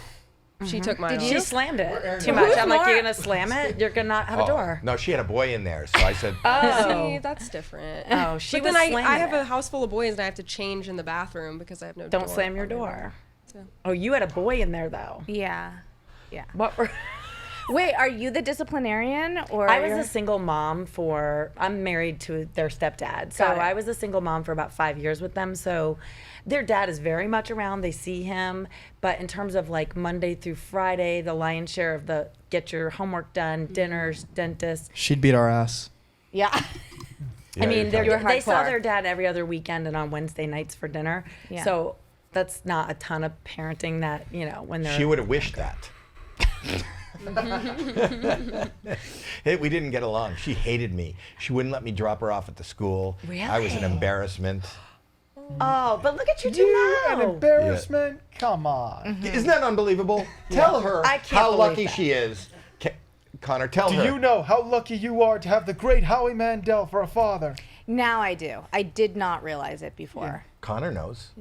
she took mine. She off. slammed it too much. I'm like, you're gonna slam it? You're gonna not have a door. No, she had a boy in there, so I said, See, that's different. Oh, she But was then slamming I have it. a house full of boys, and I have to change in the bathroom because I have no door. Don't slam your on my door. room. So- Oh, you had a boy in there though. Yeah. Yeah. What were? Wait, are you the disciplinarian or? I was you're- a single mom I'm married to their stepdad. So Got it. I was a single mom for about 5 years with them. So their dad is very much around. They see him. But in terms of like Monday through Friday, the lion's share of the get your homework done, dinners, dentist. She'd beat our ass. Yeah. I mean, you're they saw hardcore. their dad every other weekend and on Wednesday nights for dinner. Yeah. So that's not a ton of parenting that, when they're. she would have wished that. Hey, we didn't get along. She hated me. She wouldn't let me drop her off at the school. I was an Really? embarrassment. Oh, but look at you two You an now. embarrassment? Come on. Isn't that unbelievable? Tell her I can't how believe lucky that. she is. Connor, tell Do her. you know how lucky you are to have the great Howie Mandel for a father? Now I do. I did not realize it before. Connor knows.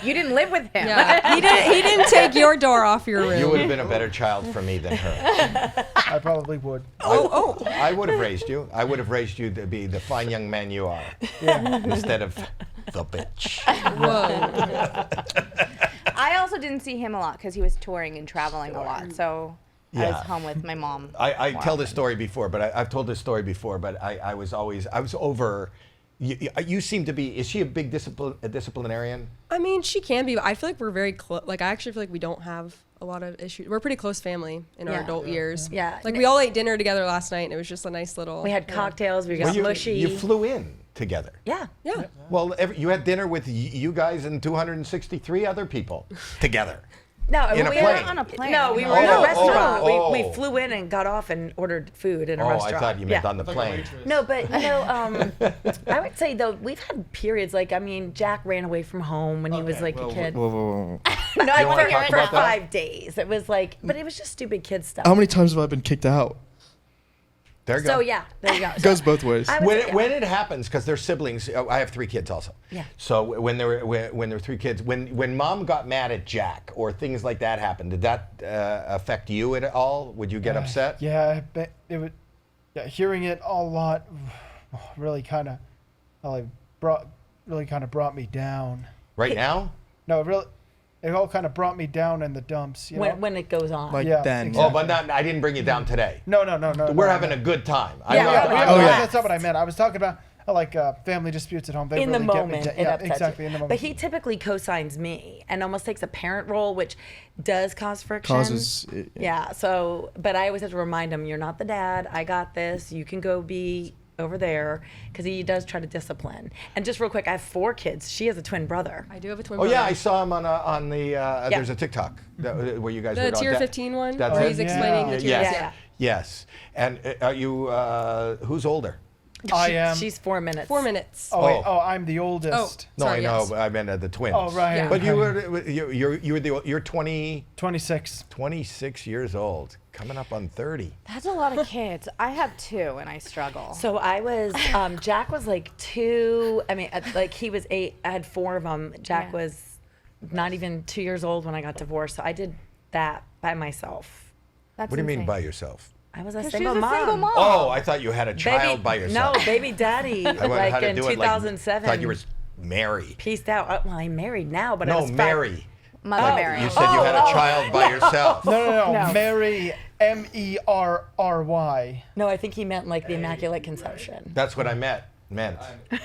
You didn't live with him. Yeah, he didn't take your door off your room. You would have been a better child for me than her. I probably would. I would have raised you. I would have raised you to be the fine young man you are, instead of the bitch. Whoa. I also didn't see him a lot because he was touring and traveling a lot. So I Yeah. was home with my mom. I more tell this often. story before, but I've told this story before, but I was over. You seem to be. Is she a big disciplinarian? I mean, she can be, but I feel like we're very close. Like, I actually feel like we don't have a lot of issues. We're a pretty close family in our Yeah. adult years. Yeah. Like, we all ate dinner together last night, and it was just a nice little. We had cocktails. We got mushy. You flew in together. Yeah. Yeah. Well, you had dinner with you guys and 263 other people together. No, In a we plane. were on a plane. No, we were in a Oh, restaurant. oh, We oh. flew in and got off and ordered food in a Oh, restaurant. I thought you meant Yeah. on the plane. No, but I would say though we've had periods like Jack ran away from home when he was like a kid. Whoa. No, I wanna for talk about that? 5 days. It was like, but it was just stupid kid stuff. How many times have I been kicked out? There you go. So yeah, there you go. It goes both ways. I would say, yeah. When it happens, because they're siblings, I have 3 kids also. Yeah. So when there were 3 kids, when mom got mad at Jack or things like that happened, did that affect you at all? Would you get upset? Yeah, I bet it would. Yeah, hearing it a lot really kind of brought me down. Right now? No, it all kind of brought me down in the dumps. You know? When it goes on. Like Yeah, then. exactly. Oh, but not, I didn't bring you down today. No. We're having a good time. Yeah, That's not what I meant. I was talking about family disputes at home. They in really the get me moment, down. it Yeah, upsets exactly you. in the moment. But he typically co-signs me and almost takes a parent role, which does cause friction. Causes. Yeah. So, but I always have to remind him, you're not the dad. I got this. You can go be over there, because he does try to discipline. And just real quick, I have 4 kids. She has a twin brother. I do have a twin Oh brother. yeah, I saw him on the. There's a TikTok where you guys The were tier 15 one, That's where it? he's explaining the tiers. Yes. Yeah. Yes. And are you? Who's older? I am. She's 4 minutes. 4 minutes. I'm the oldest. No, Sorry, I know. yes. But I meant the twins. Oh, right. Yeah. But okay. you're 26 26. years old, coming up on 30. That's a lot of kids. I have 2 and I struggle. So I was, Jack was like 2. I mean, like he was 8. I had 4 of them. Jack Yeah. was not even 2 years old when I got divorced. So I did that by myself. That's What do you mean insane. by yourself? I was a 'Cause single she's mom. a single mom. Oh, I thought you had a child by yourself. No, baby daddy. I wondered like how to in do it, 2007. thought you were married. Pieced out. Well, I'm married now, but I No, was Mary. Mother Mary. You said you had a child by yourself. No. No. Mary, Merry. No, I think he meant like the Immaculate Conception. That's what I meant.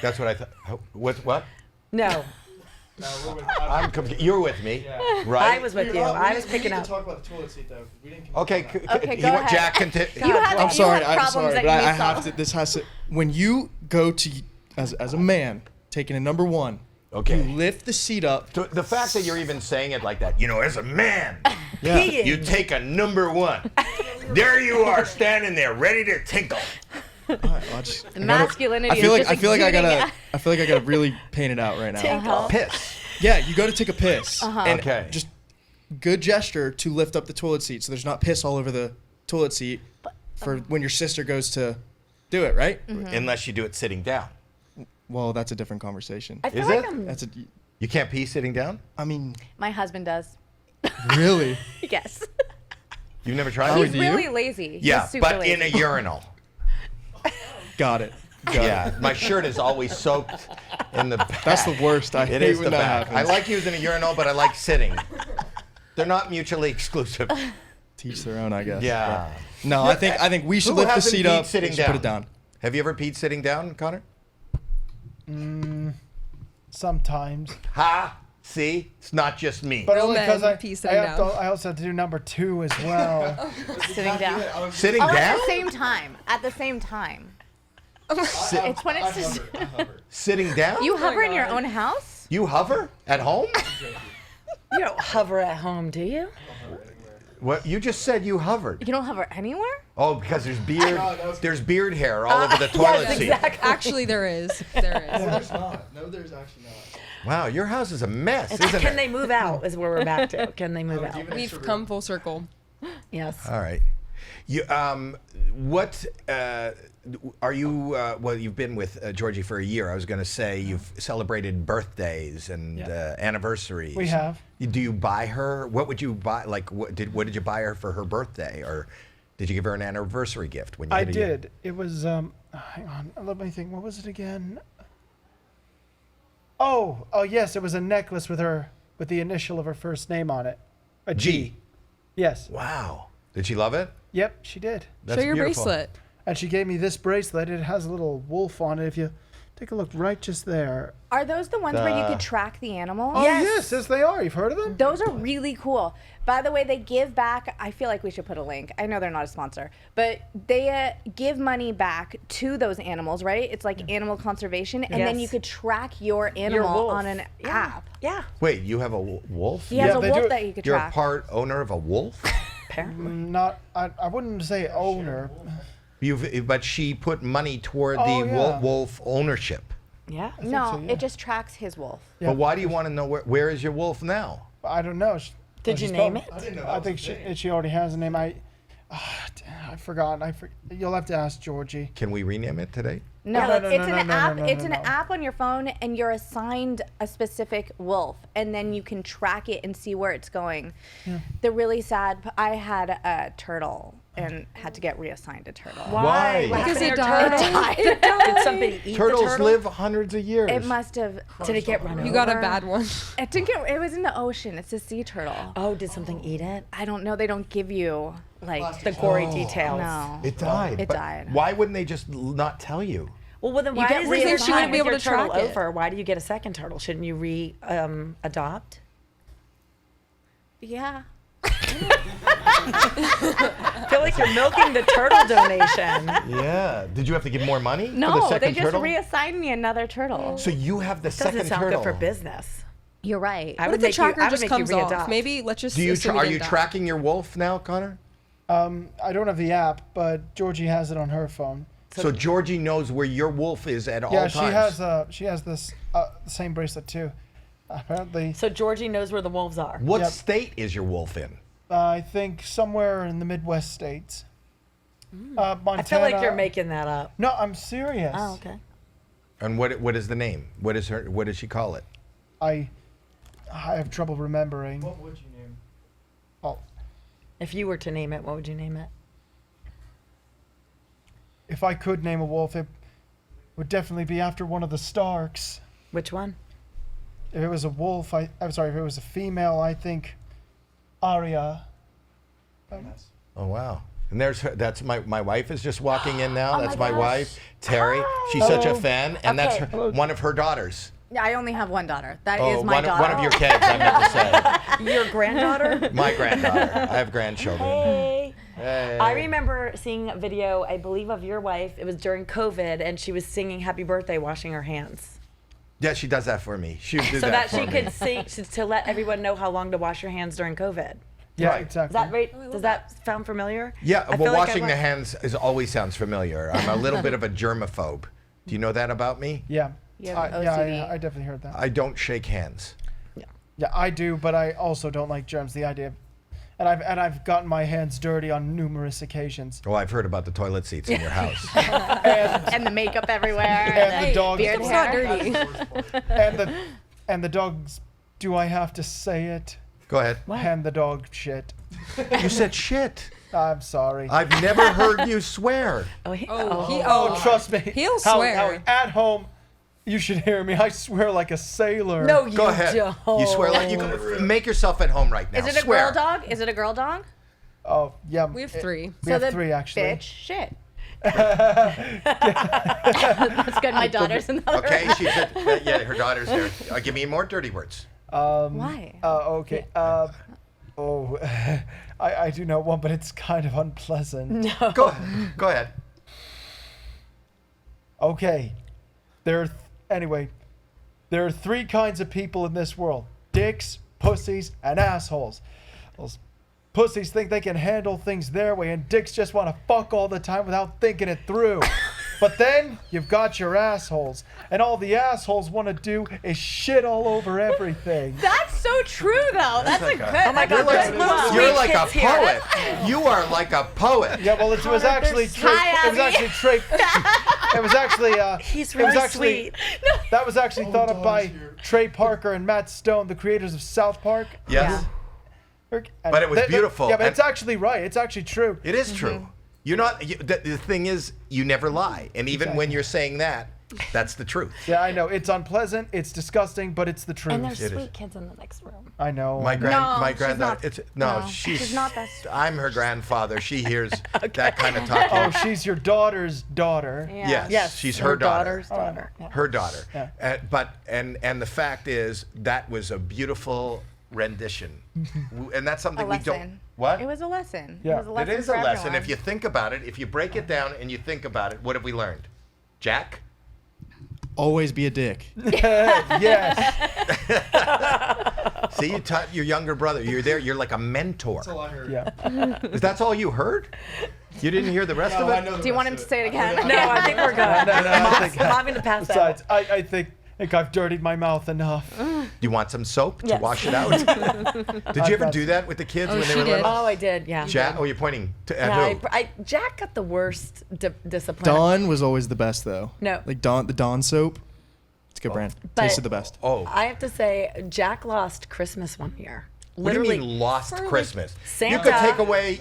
That's what I thought. What? No, I'm confused. You're with me, right? I was with you. I was picking up. talk about the toilet seat though. We didn't. Okay. Okay, you go want ahead. Jack continue? You have, I'm you sorry. have I'm problems sorry, that but you I need have solved. to. This has to. When you go to, as a man, taking a number 1. Okay. You lift the seat up. So the fact that you're even saying it like that, as a man, Peeing. you take a number 1. There you are, standing there, ready to tinkle. The masculinity I feel is like just I exuding gotta. it. I feel like I gotta really paint it out right now. Piss. Yeah, you go to take a piss. And Okay. just good gesture to lift up the toilet seat so there's not piss all over the toilet seat for when your sister goes to do it, right? Unless you do it sitting down. Well, that's a different conversation. I feel Is like it? I'm- That's a. You can't pee sitting down? I mean, My husband does. really? Yes. You've never tried Howie, it? He's do you? really lazy. Yeah, He's super but in a lazy. urinal. Got it. Yeah, my shirt is always soaked in the back. That's the worst. I It hate is when the that back. I happens. like using a urinal, but I like sitting. They're not mutually exclusive. Teach their own, I guess. Yeah. But- no, I think we should Who lift the hasn't seat peed up. sitting we should put it down? down. Have you ever peed sitting down, Connor? Sometimes. Ha! See? It's not just me. But Real only men because pee sitting down. I also have to do number 2 as well. Sitting down. Sitting Oh, down? at the same time. At the same time. It's when it's just, Sitting down? you hover in your own house. You hover at home? You don't hover at home, do you? What? You just said you hovered. You don't hover anywhere. Oh, because there's beard hair all over the toilet yes, seat. exactly. Actually, there is. There is. There's not. No, there's actually not. Wow, your house is a mess, It's, isn't can it? they move out? Is where we're back to. Can they move out? We've come full circle. Yes. All right. You what are you? Well, you've been with Georgie for a year. I was going to say you've celebrated birthdays and anniversaries. We have. Do you buy her? What would you buy? Like, what did you buy her for her birthday, or did you give her an anniversary gift when you? I hit a year? did. It was hang on. Let me think. What was it again? Oh yes, it was a necklace with the initial of her first name on it. A G. Yes. Wow. Did she love it? Yep, she did. That's Show your beautiful. bracelet. And she gave me this bracelet. It has a little wolf on it. If you take a look right just there. Are those the ones where you could track the animals? Oh yes, they are. You've heard of them? Those are really cool. By the way, they give back. I feel like we should put a link. I know they're not a sponsor, but they give money back to those animals, right? It's like animal conservation, and then Yes. you could track your animal wolf. on an app. Yeah. Wait, you have a wolf? He has a they wolf do- that you could You're track. a part owner of a wolf? Apparently. Not. I wouldn't say owner. But she put money toward Oh, the yeah. wolf ownership. Yeah. No, so, yeah. it just tracks his wolf. But why do you want to know where is your wolf now? I don't know. Did you name it? I didn't know. I think she already has a name. I forgot. You'll have to ask Georgie. Can we rename it today? No, No, no, it's no, an no, app. no, no, It's no, an no. app on your phone, and you're assigned a specific wolf, and then you can track it and see where it's going. The really sad. I had a turtle and had to get reassigned a turtle. Why? What Because happened it to your turtle? died. Did somebody eat Turtles the turtle? live hundreds of years. It must have. Did it get run over? You got a bad one. It didn't get. It was in the ocean. It's a sea turtle. Oh, did something eat it? I don't know. They don't give you like The gory details. No. It died. It but died. Why wouldn't they just not tell you? Well, then You why get is reassigned. it She wouldn't be able your to turtle track it. over? Why do you get a second turtle? Shouldn't you adopt? Yeah. I feel like you're milking the turtle donation. Yeah. Did you have to give more money for the No, second they just turtle? reassigned me another turtle. So you have the Doesn't second sound turtle. good for business. You're right. I What would if the make you. tracker I would just make you comes off? re-adopt. Maybe let's just. Do you assume it are didn't you die. tracking your wolf now, Connor? I don't have the app, but Georgie has it on her phone. So Georgie knows where your wolf is at all Yeah, times. she has this the same bracelet too. Apparently, So Georgie knows where the wolves are. What Yep. state is your wolf in? I think somewhere in the Midwest states. Montana. I feel like you're making that up. No, I'm serious. Oh, okay. And what is the name? What does she call it? I have trouble remembering. What would you name? Oh, If you were to name it, what would you name it? if I could name a wolf, it would definitely be after one of the Starks. Which one? If it was a wolf, I'm sorry. If it was a female, I think Arya. Oh wow. And that's my wife is just walking in now. Oh That's my my gosh. wife, Terry. She's such a Hello. fan, and that's Okay. one of her daughters. Yeah, I only have one daughter. That is Oh, my daughter. one of your kids, I meant to say. Your granddaughter? My granddaughter. I have grandchildren. Hey. Hey. I remember seeing a video, I believe, of your wife. It was during COVID, and she was singing "Happy Birthday," washing her hands, Yeah, she does that for me. She did so that for she me. could sing to let everyone know how long to wash your hands during COVID. Yeah, Right. Is exactly. that right? Does that sound familiar? Yeah, I well, feel like washing I the wa- hands always sounds familiar. I'm a little bit of a germaphobe. Do you know that about me? Yeah. You have an yeah, OCD. I definitely heard that. I don't shake hands. Yeah, I do, but I also don't like germs. The idea, and I've gotten my hands dirty on numerous occasions. Well, I've heard about the toilet seats in your house. And the makeup everywhere. And the dogs. beard It's hair. not dirty. And the dogs. Do I have to say it? Go ahead. And the dog shit. You said shit. I'm sorry. I've never heard you swear. Trust me. He'll Howie, swear. Howie, at home, you should hear me. I swear like a sailor. No, you Go ahead. don't. You swear like you can make yourself at home right now. Is it a Swear. girl dog? Is it a girl dog? Oh, yeah. We have three. We have the three, actually. Bitch, shit. That's good. My daughter's another. Okay, she said, yeah, her daughter's there. Give me more dirty words. Why? Okay. I do know one, but it's kind of unpleasant. Go ahead. Okay. Anyway, there are three kinds of people in this world: dicks, pussies, and assholes. Those pussies think they can handle things their way, and dicks just want to fuck all the time without thinking it through. But then you've got your assholes, and all the assholes want to do is shit all over everything. That's so true, though. That's a good. Oh my God, there's little You're sweet like a kids here. poet. You are like a poet. Yeah, well, it was actually Trey. Hi, It was Abby. actually Trey. It was actually. He's it was really actually, sweet. That was actually thought up by Trey Parker and Matt Stone, the creators of South Park. Yes. And But it was beautiful, Yeah, but and- it's actually right. It's actually true. It is true. You're not. The thing is, you never lie, and even when you're saying that, that's the truth. Yeah, I know. It's unpleasant. It's disgusting, but it's the truth. And there's It is. sweet kids in the next room. I know. My No, granddaughter. she's not- It's no, she's she's not that- I'm her grandfather. She hears that kind of talking. Oh, she's your daughter's daughter. Yeah. Yes, she's her daughter. daughter's daughter. Yeah. Her daughter. Yeah. But the fact is that was a beautiful rendition, and that's A something we don't. lesson. What? It was a lesson. Yeah. It was a lesson It is for a lesson. everyone. If you think about it, if you break it down and you think about it, what have we learned? Jack? Always be a dick. Yes. See, you taught your younger brother. You're there. You're like a mentor. I heard. Yeah. Is that all you heard? You didn't hear the rest of it? Do you want him to say it again? No, I think we're good. No, I Mom's, think- I'm going to pass Besides, out. I think think I've dirtied my mouth enough. Do you want some soap to Yes. wash it out? Did you ever do that with the kids when they were she did. little? Oh, I did. Yeah. Jack? Oh, you're pointing to at Yeah, who? Jack got the worst discipline. Dawn was always the best though. No. Like the Dawn soap. It's a good brand. But- Tasted the best. Oh. I have to say, Jack lost Christmas one year. What do you Literally, mean lost Christmas? Santa-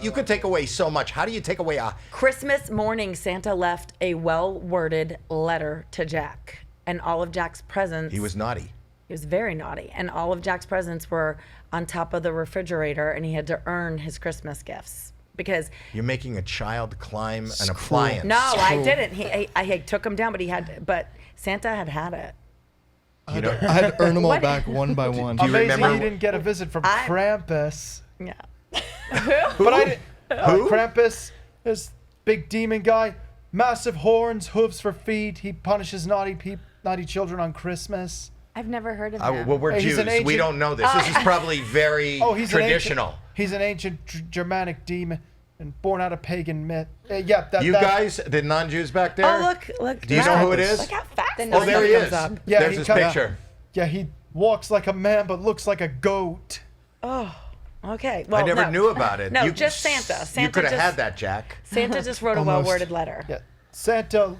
You could take away so much. How do you take away a Christmas morning, Santa left a well-worded letter to Jack, and all of Jack's presents. He was naughty. He was very naughty, and all of Jack's presents were on top of the refrigerator, and he had to earn his Christmas gifts because. You're making a child climb an cruel. appliance. No, I didn't. I took him down, but Santa had it. You know, I had to earn them all What? back one by one. you Amazing remember- you didn't get a visit from I- Krampus. Yeah. But I didn't. Krampus is big demon guy, massive horns, hooves for feet. He punishes naughty children on Christmas. I've never heard of him. well, we're Hey, he's Jews. an We ancient- don't know this. This is probably very He's traditional. He's an ancient Germanic demon and born out of pagan myth. That You guys, the non-Jews back there? Oh, look. Do you know who it is? Look how fast. Oh, there he is. Yeah, There's he his kinda- picture. Yeah, he walks like a man but looks like a goat. Okay. Well, I never no. knew about it. No, just Santa. You Santa could have just, had that, Jack. Santa just wrote a Almost. well-worded letter. Yeah. Santa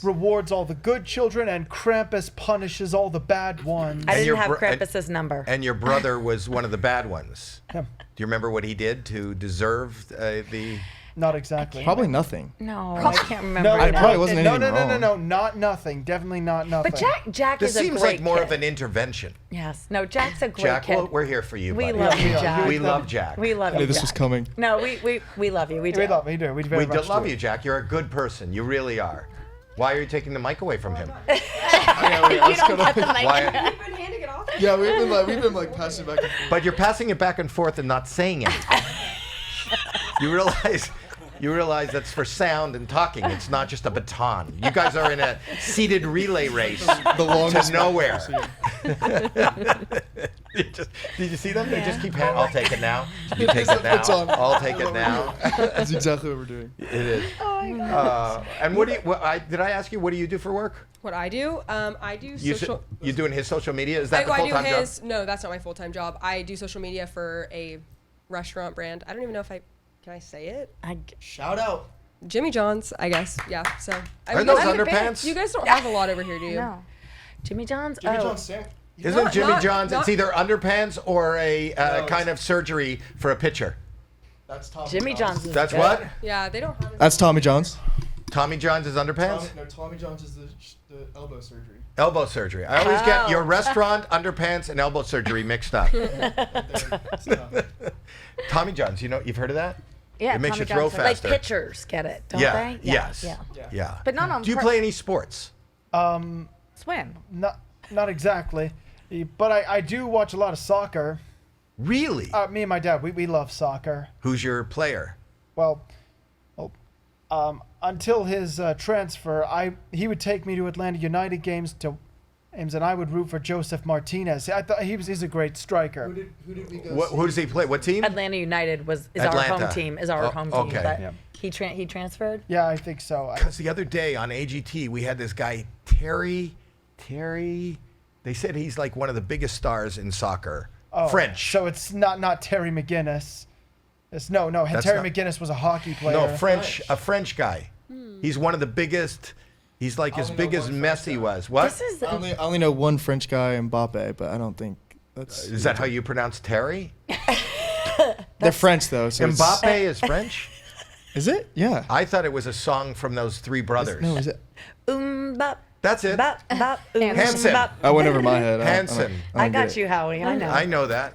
rewards all the good children, and Krampus punishes all the bad ones. I And didn't your have bro- and- Krampus's number. And your brother was one of the bad ones. Yeah. Do you remember what he did to deserve the? Not exactly. Probably nothing. No, I can't remember. No, right it now. probably wasn't no, anything wrong. no, not nothing. Definitely not nothing. But Jack This is a seems great like more kid. of an intervention. Yes. No, Jack's a great Jack, kid. well, we're here for you, We buddy. love you, Yeah, Jack. We love Jack. We love I knew you, this Jack. was coming. No, we love you. We do. we love, we do, we very We much do love do. you, Jack. You're a good person. You really are. Why are you taking the mic away from him? You don't get the mic. Why? been handing it off? Yeah, we've been like passing back and forth. But you're passing it back and forth and not saying anything. You realize that's for sound and talking. It's not just a baton. You guys are in a seated relay race The longest to nowhere. Did you see them? They just keep hand. I'll take it now. You take it now. Baton. I'll take it now. That's exactly what we're doing. It is. And what do you? Did I ask you? What do you do for work? What I do? I do You social. you doing his social media? Is that the I full do time job? his. No, that's not my full time job. I do social media for a restaurant brand. I don't even know if I can I say it. Shout out. Jimmy John's, I guess. Yeah. So. I Are those I haven't been- underpants? You guys don't have a lot over here, do you? No. Jimmy John's. Jimmy oh. John's Sam. Isn't Jimmy not- John's? not- It's either underpants or a No, kind of surgery for a pitcher. That's Tommy Jimmy John's. Is That's good. what? Yeah, they don't have. it. That's Tommy John's. Tommy John's is underpants? Tommy John's is the elbow surgery. Elbow surgery. I always get Oh. your restaurant, underpants, and elbow surgery mixed up. Tommy John's, you've heard of that? Yeah, It makes Tommy you throw John's. Like faster. pitchers get it, don't Yeah. they? Yes. Yeah. Yeah. But not on Do you pur- play any sports? Swim. Not exactly. But I do watch a lot of soccer. Really? Me and my dad, we love soccer. Who's your player? Well, until his transfer, he would take me to Atlanta United games and I would root for Joseph Martinez. I thought he's a great striker. Who did we go Who does he play? What team? Atlanta United is our Atlanta. home team. Is our Oh, home team. okay. But Yeah. he transferred. Yeah, I think so. Because the other day on AGT, we had this guy, Terry. They said he's like one of the biggest stars in soccer. French. So it's not Terry McGinnis. No. That's Terry not- McGinnis was a hockey player. No, a French guy. He's one of the biggest. He's like as big as Messi was. What? This is I only know one French guy, Mbappe, but I don't think that's. Is that how you pronounce Terry? They're French though. So it's- Mbappe is French? Is it? Yeah. I thought it was a song from those three brothers. No, is it? bop, That's it. bop, bop, Hanson. bop. I went over my head. Hanson. I got you, Howie. I know. I know that.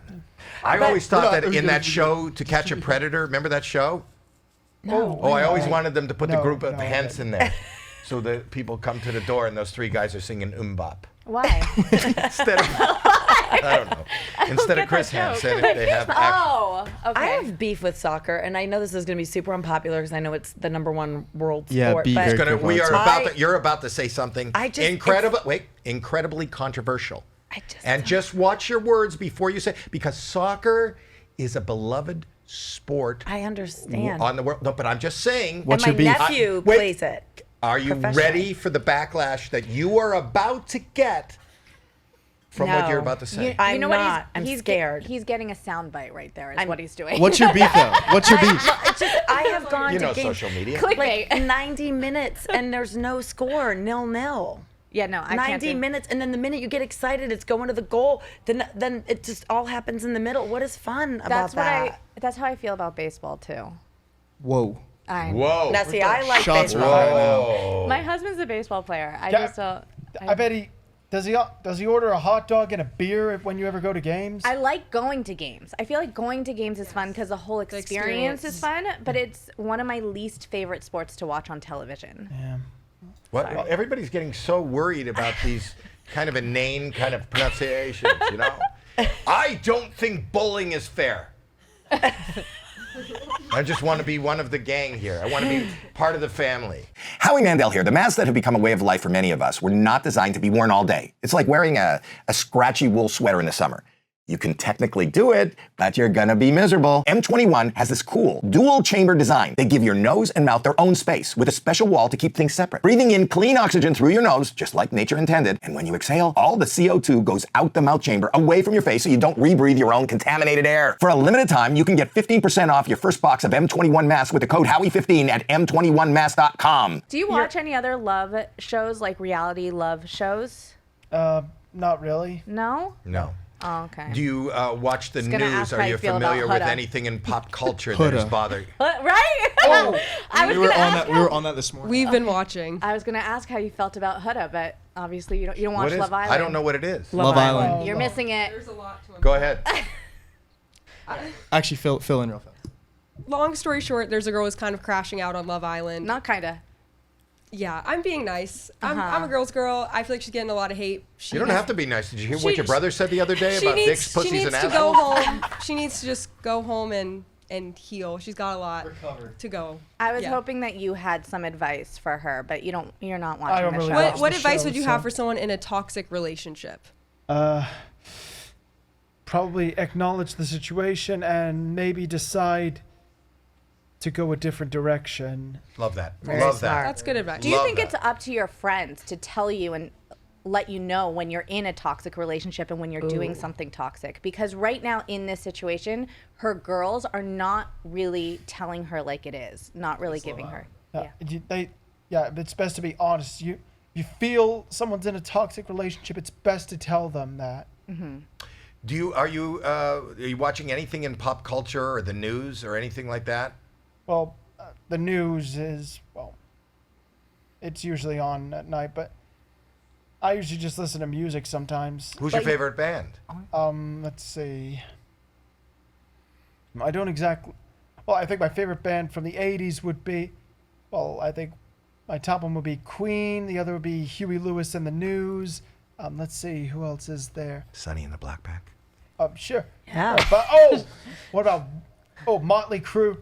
I bet- always thought We're that not- in that show, To Catch a Predator, remember that show? No. Oh, I always wanted them to put the No, group of no, Hanson there. So that people come to the door and those three guys are singing Bop. Why? Instead of, I don't know. Instead of Chris Hansen, they have action. Oh, okay. I have beef with soccer, and I know this is going to be super unpopular because I know it's the #1 world Yeah, sport. be but very Gonna- careful. we are I- about to, you're about to say something I just- incredibly controversial. I just And just watch your words before you say, because soccer is a beloved sport I understand. on the world. No, but I'm just saying. What's and my your beef? nephew Wait. plays it. Are you professionally. ready for the backlash that you are about to get from what you're about to say? I'm know not. What I'm scared. He's getting a soundbite right there. Is what he's doing. What's your beef though? What's your beef? It's just I have gone You to know games social media. like 90 minutes and there's no score, 0-0. Yeah, no, I can't 90 do- minutes, and then the minute you get excited, it's going to the goal. Then it just all happens in the middle. What is fun about that? That's how I feel about baseball too. Whoa. Whoa. Now, see, I like Shots baseball. fired now. My husband's a baseball player. I Yeah, just don't. I bet he does he order a hot dog and a beer when you ever go to games? I like going to games. I feel like going to games is fun because the whole experience is fun, but it's one of my least favorite sports to watch on television. Yeah. What? Well, everybody's getting so worried about these kind of inane kind of pronunciations, you know? I don't think bowling is fair. I just want to be one of the gang here. I want to be part of the family. Howie Mandel here. The masks that have become a way of life for many of us were not designed to be worn all day. It's like wearing a scratchy wool sweater in the summer. You can technically do it, but you're gonna be miserable. M21 has this cool dual chamber design. They give your nose and mouth their own space with a special wall to keep things separate. Breathing in clean oxygen through your nose, just like nature intended. And when you exhale, all the CO2 goes out the mouth chamber away from your face so you don't rebreathe your own contaminated air. For a limited time, you can get 15% off your first box of M21 masks with the code Howie15 at m21mask.com. Do you watch any other love shows, like reality love shows? Not really. No? No. Oh, okay. Do you watch the gonna news? ask how Are you you feel about familiar with Huda. anything in pop culture that is Huda. bothering? Right? Oh, I was We were gonna on ask that. We were on that this morning. We've been watching. I was gonna ask how you felt about Huda, but obviously you don't watch What is? Love Island. I don't know what it is. Love Island. You're missing it. There's a lot to Go ahead. Actually, fill in real fast. Long story short, there's a girl who's kind of crashing out on Love Island. Not kinda. Yeah, I'm being nice. I'm a girl's girl. I feel like she's getting a lot of hate. You don't have to be nice. Did you hear what She- your brother said the other day She about needs, dicks, she pussies, needs and to go assholes? home. She needs to just go home and heal. She's got a lot to go. I was Yeah. hoping that you had some advice for her, but you don't. You're not watching don't the really show. watch What the advice show, would you have so- for someone in a toxic relationship? Probably acknowledge the situation and maybe decide to go a different direction. Love that. Very Love smart. that. That's good advice. Do you Love think that. it's up to your friends to tell you and let you know when you're in a toxic relationship and when you're doing something toxic? Because right now in this situation, her girls are not really telling her like it is, not really giving her. It's best to be honest. You feel someone's in a toxic relationship, it's best to tell them that. Are you watching anything in pop culture or the news or anything like that? Well, the news is, well, it's usually on at night, but I usually just listen to music sometimes. Who's your favorite band? Let's see. I don't exactly. Well, I think my favorite band from the 80s would be, well, I think my top one would be Queen. The other would be Huey Lewis and the News. Let's see, who else is there? Sonny and the Black Pack. Sure. Yeah. What about, Motley Crue?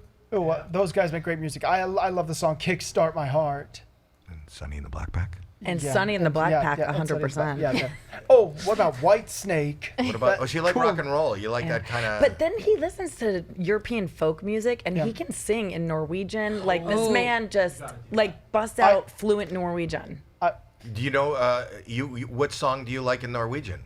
Those guys make great music. I love the song "Kickstart My Heart." And Sonny and the Black Pack. And Sonny and the Black Pack, and Sonny 100%. Yeah. What about White Snake? What about? You like Cool. rock and roll? You like that kind of? But then he listens to European folk music and he can sing in Norwegian. Like this man just like busts out fluent Norwegian. Do you know? What song do you like in Norwegian?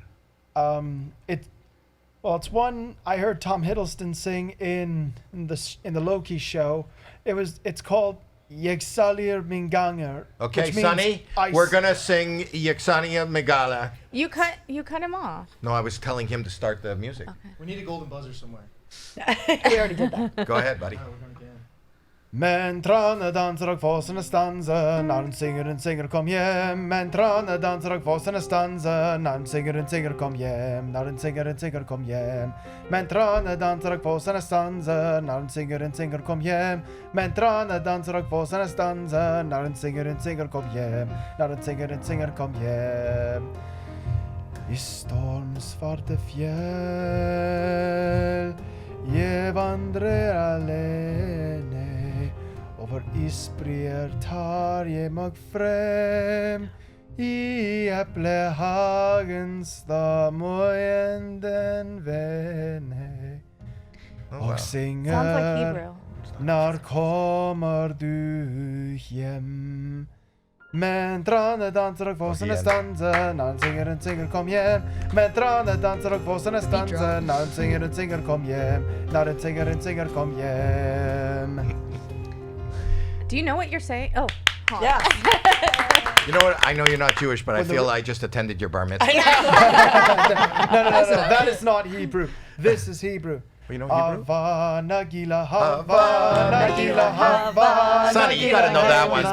It's one I heard Tom Hiddleston sing in the Loki show. It's called "Jeg salger min ganger." Okay, which means Sonny, we're gonna sing Yexania Megala. You cut him off. No, I was telling him to start the music. We need a golden buzzer somewhere. We already did that. Go ahead, buddy. Men trane danser og fåsene stanser, når hun synger kom hjem. Men trane danser og fåsene stanser, når hun synger kom hjem. Når hun synger kom hjem. Men trane danser og fåsene stanser, når hun synger kom hjem. Men trane danser og fåsene stanser, når hun synger kom hjem. Når hun synger kom hjem. I stormsvarte fjell, jeg vandrer alene. Over isbreer tar jeg meg frem. I eplehagens dam og enden vende. Og Sounds like synger, Hebrew. når kommer du hjem? Mentre dansar kvosen stanza, när singer kom hem. Mentre dansar kvosen stanza, när singer kom hem. När singer kom hem. Do you know what you're saying? Oh. Yeah. You know what? I know you're not Jewish, but I feel I just attended your bar mitzvah. No. That is not Hebrew. This is Hebrew. You know Hebrew? Hava nagila, hava nagila, hava. Sonny, you gotta know that one.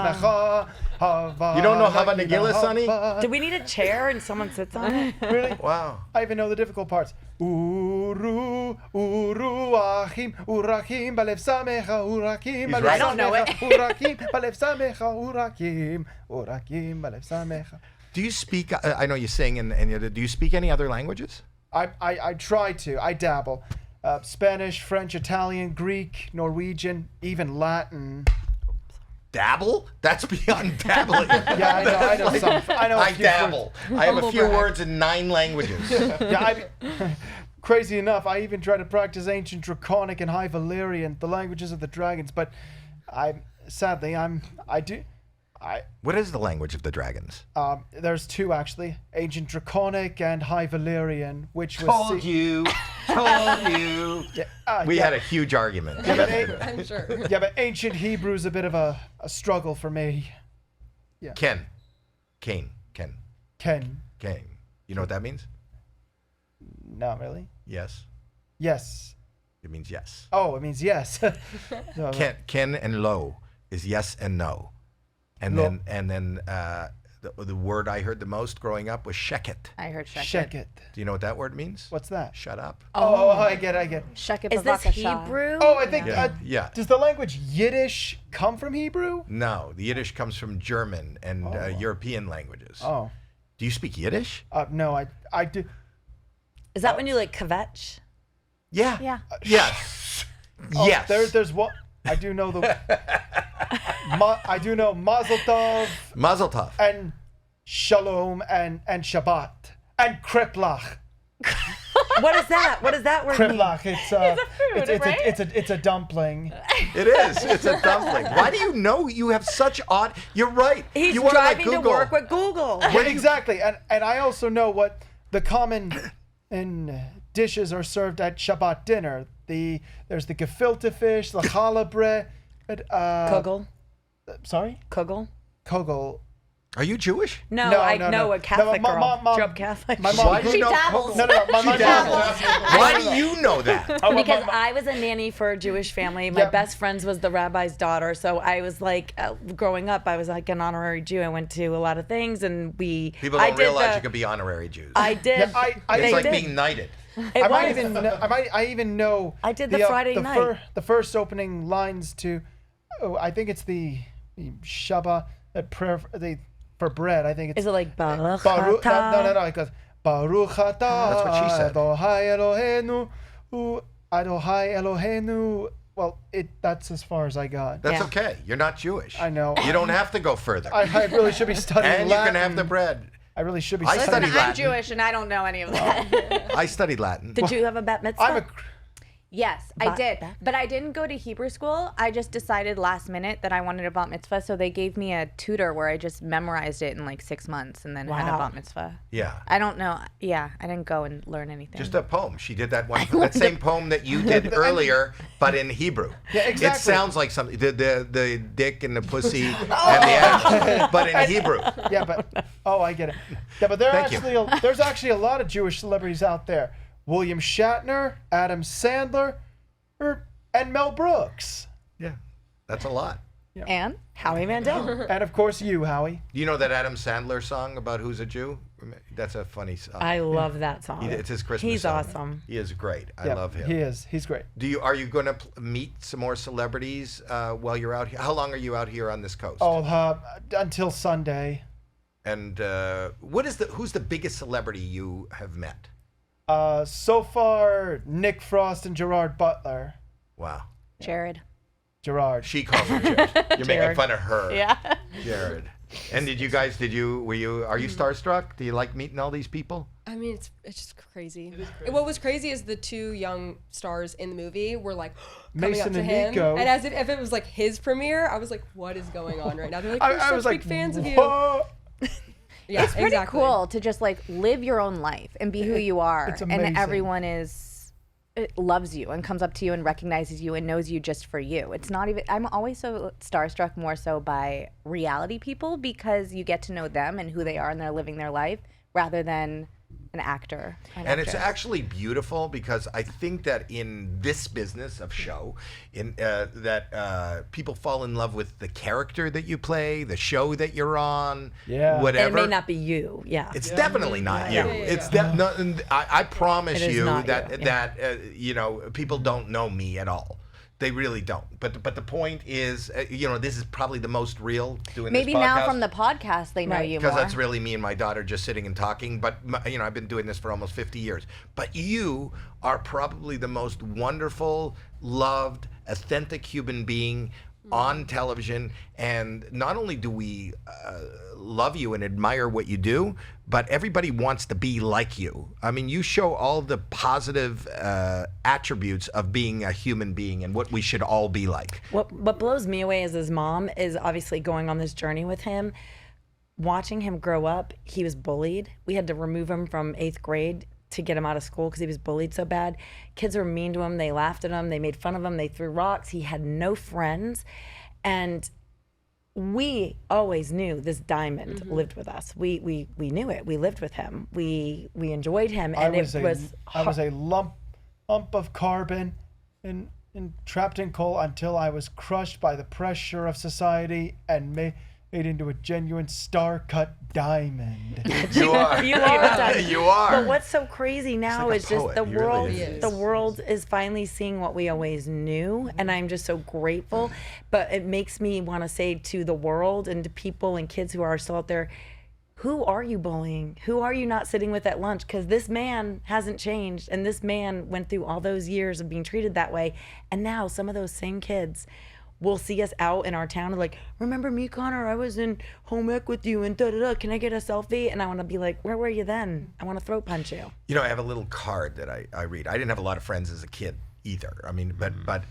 Hava. You don't know Hava Nagila, Sonny? Do we need a chair and someone sits on it? Really? Wow. I even know the difficult parts. Uru, achim, urachim, balev samecha, urakim, balev samecha. I don't know it. Urakim, balev samecha, urakim, urakim, balev samecha. Do you speak, I know you sing, and do you speak any other languages? I try to. I dabble. Spanish, French, Italian, Greek, Norwegian, even Latin. Dabble? That's beyond dabbling. Yeah, I know some. I know. I dabble. I have a few words in 9 languages. Yeah, crazy enough, I even try to practice ancient Draconic and High Valyrian, the languages of the dragons. But I do. What is the language of the dragons? There's 2 actually, ancient Draconic and High Valyrian, which was. Told you. Yeah, We had a huge argument. Yeah, but I'm sure. Yeah, but ancient Hebrew is a bit of a struggle for me. Yeah. Ken. Ken. You know what that means? Not really. Yes. Yes. It means yes. Oh, it means yes. No, Ken and lo is yes and no. And Lo. then the word I heard the most growing up was sheket. I heard sheket. Sheket. Do you know what that word means? What's that? Shut up. Oh, I get it. Sheket Is this bavakasha. Hebrew? Oh, I think. Yeah. Does the language Yiddish come from Hebrew? No, the Yiddish comes from German and European languages. Oh. Do you speak Yiddish? No, I do. Is that when you like kvetch? Yeah. Yeah. Yes. Oh, Yes. There's one. I do know the. I do know Mazel Tov Mazel tov. and Shalom and Shabbat and Kreplach. What is that? What does that word mean? Kreplach. It's a dumpling. It is. It's a dumpling. Why do you know? You have such odd. You're right. He's you are like driving to Google. work with Google. Yeah, exactly. And I also know what the common dishes are served at Shabbat dinner. There's the gefilte fish, the challah bread. Kugel. Sorry? Kugel. Kogel. Are you Jewish? No, No, I no, know no. a Catholic No, girl. Mom- Grew up Catholic. My mom. Why do you know? dabbles. No. My mom. Why do you know that? Oh, Because I was a nanny for a Jewish family. My Yeah. best friends was the rabbi's daughter. So I was like, growing up, I was like an honorary Jew. I went to a lot of things, and People don't realize you can be honorary Jews. I did. Yeah, it's they like did. being knighted. It I was. even know. I did the Friday night. The first opening lines to, I think it's the Shabbat prayer for bread. I think it's. Is it like Baruch Baruch? atah? No. It goes Baruch atah. That's what she said. Adonai Eloheinu. Well, that's as far as I got. That's Yeah. okay. You're not Jewish. I know. You don't have to go further. I really should be studying and you Latin. can have the bread. I really should be I studying. studied Listen, I'm Latin. Jewish and I don't know any of that. I studied Latin. Did you have a bat mitzvah? I'm a. Yes, I Bat- did. bat- But I didn't go to Hebrew school. I just decided last minute that I wanted a bat mitzvah. So they gave me a tutor where I just memorized it in like 6 months and then had a Wow. bat mitzvah. Yeah. I don't know. Yeah, I didn't go and learn anything. Just a poem. She did that one. That same poem that you did earlier, but in Hebrew. Yeah, exactly. It sounds like something. The dick and the pussy and the ass, but in Hebrew. Yeah, but I get it. Yeah, but there's actually a lot of Jewish celebrities out there. William Shatner, Adam Sandler, and Mel Brooks. Yeah, that's a lot. And Howie Mandel. And of course you, Howie. You know that Adam Sandler song about who's a Jew? That's a funny song. I love that song. It's his Christmas He's song. awesome. He is great. I Yeah, love him. He is. He's great. Are you going to meet some more celebrities while you're out here? How long are you out here on this coast? Oh, until Sunday. And who's the biggest celebrity you have met? So far, Nick Frost and Gerard Butler. Wow. Jared. Gerard. She calls him Jared. You're making fun of her. Yeah. Jared. And are you starstruck? Do you like meeting all these people? I mean, it's just crazy. What was crazy is the two young stars in the movie were like coming Mason up to and him, Nico. and as if it was like his premiere, I was like, "What is going on right now?" They're like, "We're I such was big like, fans of you." "Whoa." Yeah, It's pretty exactly. cool to just like live your own life and be who you are, it's amazing. and everyone loves you and comes up to you and recognizes you and knows you just for you. It's not even. I'm always so starstruck more so by reality people because you get to know them and who they are and they're living their life rather than an actor. And it's actually beautiful because I think that in this business of show, people fall in love with the character that you play, the show that you're on, whatever. And it may not be you. Yeah. It's definitely not you. It's I promise you that people don't know me at all. They really don't. But the point is, this is probably the most real doing Maybe this podcast. now from the podcast they know you more. Because that's really me and my daughter just sitting and talking. But, I've been doing this for almost 50 years. But you are probably the most wonderful, loved, authentic human being on television. And not only do we love you and admire what you do, but everybody wants to be like you. I mean, you show all the positive attributes of being a human being and what we should all be like. What blows me away as his mom is obviously going on this journey with him. Watching him grow up, he was bullied. We had to remove him from 8th grade to get him out of school because he was bullied so bad. Kids were mean to him. They laughed at him. They made fun of him. They threw rocks. He had no friends. And we always knew this diamond lived with us. We knew it. We lived with him. We enjoyed him. And I was a lump of carbon and trapped in coal until I was crushed by the pressure of society and made into a genuine star-cut diamond. You are. You are. You are. But what's so crazy now like a is just poet. the He really world. is. The world is finally seeing what we always knew, and I'm just so grateful. But it makes me want to say to the world and to people and kids who are still out there, who are you bullying? Who are you not sitting with at lunch? Because this man hasn't changed, and this man went through all those years of being treated that way, and now some of those same kids will see us out in our town and like, remember me, Connor? I was in home ec with you and da-da-da. Can I get a selfie? And I want to be like, where were you then? I want to throat punch you. I have a little card that I read. I didn't have a lot of friends as a kid either. I mean, but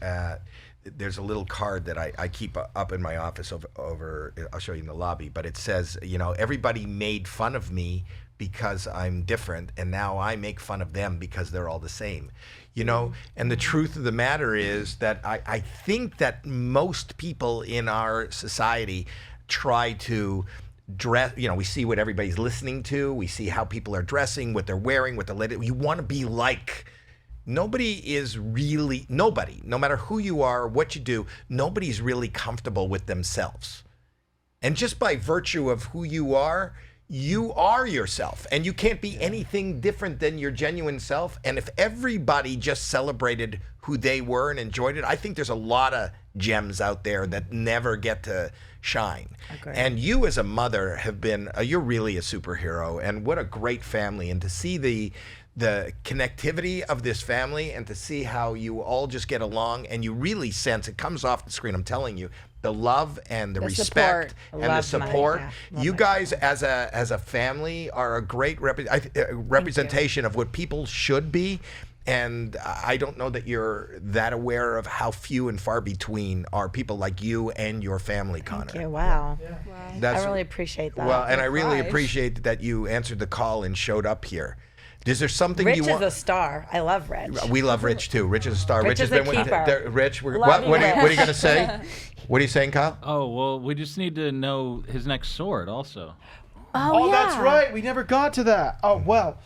there's a little card that I keep up in my office over I'll show you in the lobby, but it says, everybody made fun of me because I'm different, and now I make fun of them because they're all the same. And the truth of the matter is that I think that most people in our society try to dress, we see what everybody's listening to, we see how people are dressing, what they're wearing, what they're you want to be like. Nobody, no matter who you are, what you do, nobody's really comfortable with themselves. And just by virtue of who you are yourself, and you can't be anything different than your genuine self. And if everybody just celebrated who they were and enjoyed it, I think there's a lot of gems out there that never get to shine. Okay. And you as a mother have been, you're really a superhero, and what a great family. And to see the connectivity of this family and to see how you all just get along, and you really sense, it comes off the screen, I'm telling you, the love and the respect and the support. You guys as a family are a great representation of what people should be. And I don't know that you're that aware of how few and far between are people like you and your family, Connor. Thank you. Wow. Wow. I really appreciate that. Well, and I really appreciate that you answered the call and showed up here. Is there something Rich you want? is a star. I love Rich. We love Rich too. Rich is a star. Rich has is a been keeper. Rich, Love you, what are you Rich. going to say? What are you saying, Kyle? Oh, well, we just need to know his next sword also. Oh, that's right. We never got to that. Oh, well.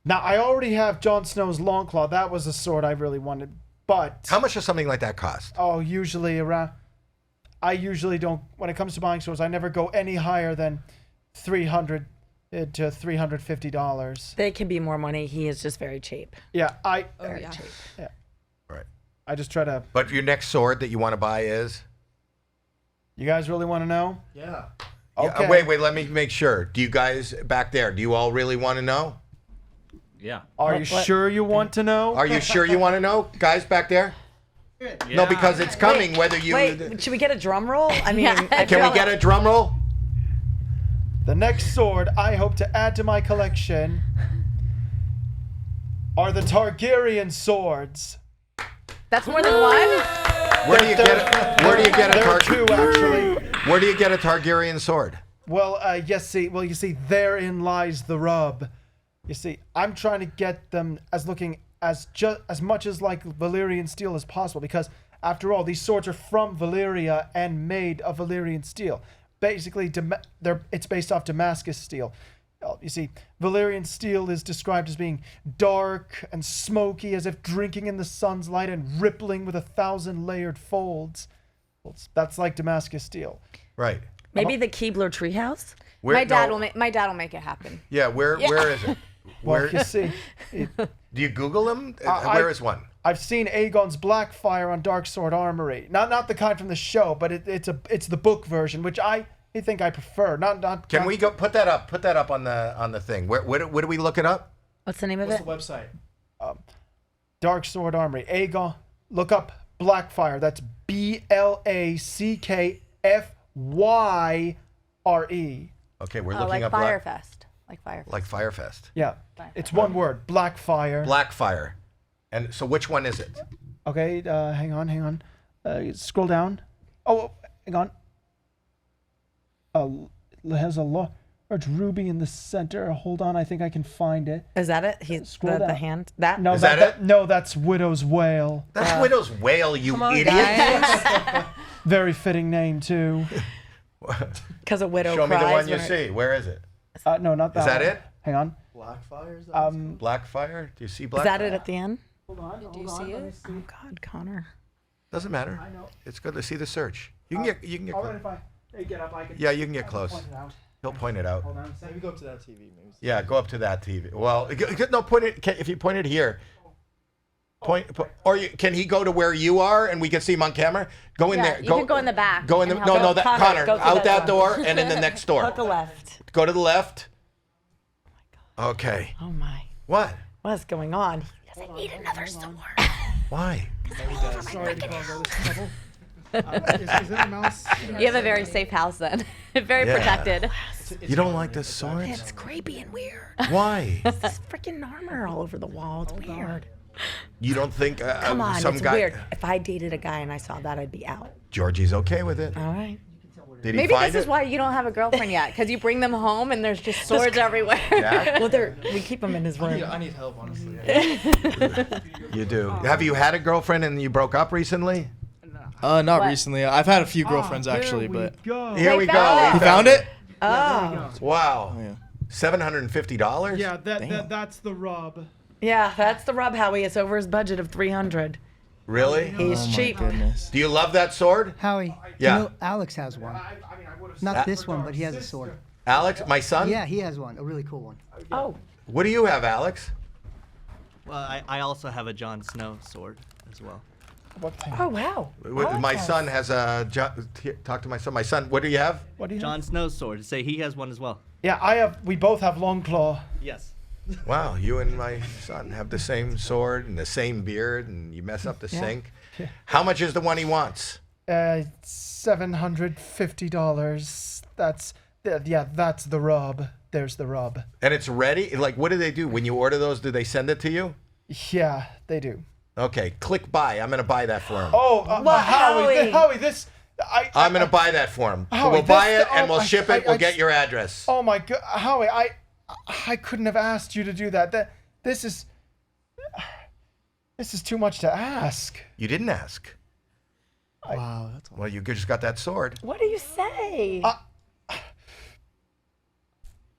Now, I already have Jon Snow's Longclaw. That was a sword I really wanted. But how much does something like that cost? Oh, usually around. I usually don't. When it comes to buying swords, I never go any higher than $300 to $350. They can be more money. He is just very cheap. Yeah, Very cheap. Yeah. Right. I just try to. But your next sword that you want to buy is? You guys really want to know? Yeah. Okay. Wait. Let me make sure. Do you guys back there? Do you all really want to know? Yeah. Are you sure you want to know? Are you sure you want to know, guys back there? No, because it's coming. Whether you Wait, should we get a drum roll? I mean, can we get a drum roll? The next sword I hope to add to my collection are the Targaryen swords. That's more than one? Where do you get a There are two, actually. Where do you get a Targaryen sword? Well, you see, therein lies the rub. You see, I'm trying to get them as looking as much as like Valyrian steel as possible, because after all, these swords are from Valyria and made of Valyrian steel. Basically, it's based off Damascus steel. You see, Valyrian steel is described as being dark and smoky, as if drinking in the sun's light, and rippling with 1,000-layered folds. Well, that's like Damascus steel. Right. Maybe the Keebler treehouse? My dad will make it happen. Yeah, where is it? Well, you see, Do you Google them? Where is one? I've seen Aegon's Blackfire on Dark Sword Armory. Not the kind from the show, but it's the book version, which I think I prefer. Can we go put that up? Put that up on the thing. Where do we look it up? What's the name of What's it? the website? Dark Sword Armory. Aegon. Look up Blackfire. That's Blackfyre. Okay, we're Oh, looking like up Firefest. Like Firefest. like Firefest. Yeah, it's one word. Blackfire. Blackfire. And so which one is it? Okay, hang on. Scroll down. Oh, hang on. It has a large ruby in the center. Hold on, I think I can find it. Is that it? He's Scroll the down. hand? That? No, Is that it? No, that's Widow's Wail. That's Widow's Wail, you Come on, idiot. guys. Very fitting name too. Because a widow Show me the cries one you when her- see. Where is it? No, not that. Is that one. it? Hang on. Blackfire? Is that Blackfire? Do you see Is Blackfire? that it at the end? Do you see it? Oh, God, Connor. Doesn't matter. I know. It's good to see the search. You can get All close. right, if I get up, I can. Yeah, you can get I close. point it out. He'll point it out. Hold on a second. Maybe go up to that TV. Maybe. Yeah, go up to that TV. Well, no, point it. If you point it here, can he go to where you are and we can see him on camera? Go in there. You can go in the back. Go in the and help no, out. Connor, go through out that that door and in the next door. Go to the left. Go to the left. Okay. Oh, my. What? What's going on? I need another sword. Why? Sorry to cause all this trouble. Is there a mouse? You have a very safe house then. Very Yeah. protected. You don't like the swords? It's creepy and weird. Why? This freaking armor all over the wall. It's weird. You don't think Come on, some it's guy? weird. If I dated a guy and I saw that, I'd be out. Georgie's okay with it. All right. Did he Maybe find this is it? why you don't have a girlfriend yet, because you bring them home and there's just swords everywhere. Jack? Well, we keep him in his room. I need help, honestly. You do. Have you had a girlfriend and you broke up recently? Not What? recently. I've had a few girlfriends actually, but Here we go. found he found it. Oh. Wow. Oh, yeah. $750? Yeah, that's the rub. Yeah, that's the rub, Howie. It's over his budget of $300. Really? He's Oh my cheap. goodness. Do you love that sword? Howie. Yeah. You know, Alex has one. Not this one, but he has a sword. Alex, my son? Yeah, he has one. A really cool one. Oh. What do you have, Alex? Well, I also have a Jon Snow sword as well. Oh, wow. My son has a. Talk to my son. My son, what do you have? What do you Jon Snow's sword. Say he has one as well. Yeah, we both have long claw. Yes. Wow, you and my son have the same sword and the same beard, and you mess up the sink. How much is the one he wants? $750. That's the rub. There's the rub. And it's ready? Like, what do they do? When you order those, do they send it to you? Yeah, they do. Okay, click buy. I'm going to buy that for him. Oh, What, Howie, Howie? this. I'm going to buy that for him. Howie, We'll buy this- it and we'll oh, ship it. We'll get your address. Oh my God, Howie, I couldn't have asked you to do that. This is too much to ask. You didn't ask. Wow, that's Well, you just got that sword. What do you say?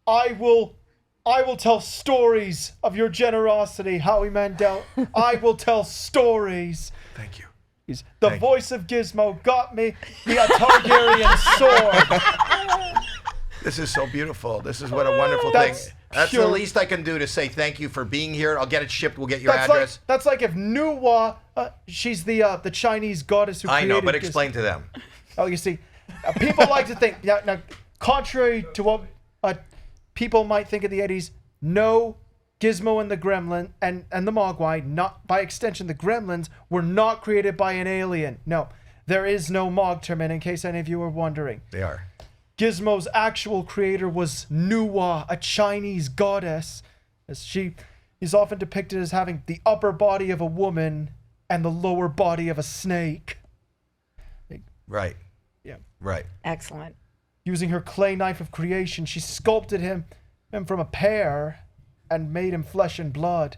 I will tell stories of your generosity, Howie Mandel. I will tell stories. Thank you. The voice of Gizmo got me the Targaryen sword. This is so beautiful. This is what a wonderful That's thing. That's the pure- least I can do to say thank you for being here. I'll get it shipped. We'll get your That's address. like if Nuwa, she's the Chinese goddess who I know, created but Giz- explain to them. Oh, you see, people like to think now, contrary to what people might think in the 80s, no Gizmo and the Gremlin and the Mogwai, not by extension the Gremlins, were not created by an alien. No, there is no Mogterman, in case any of you are wondering. They are. Gizmo's actual creator was Nuwa, a Chinese goddess. He's often depicted as having the upper body of a woman and the lower body of a snake. Right. Yeah. Right. Excellent. Using her clay knife of creation, she sculpted him from a pear and made him flesh and blood,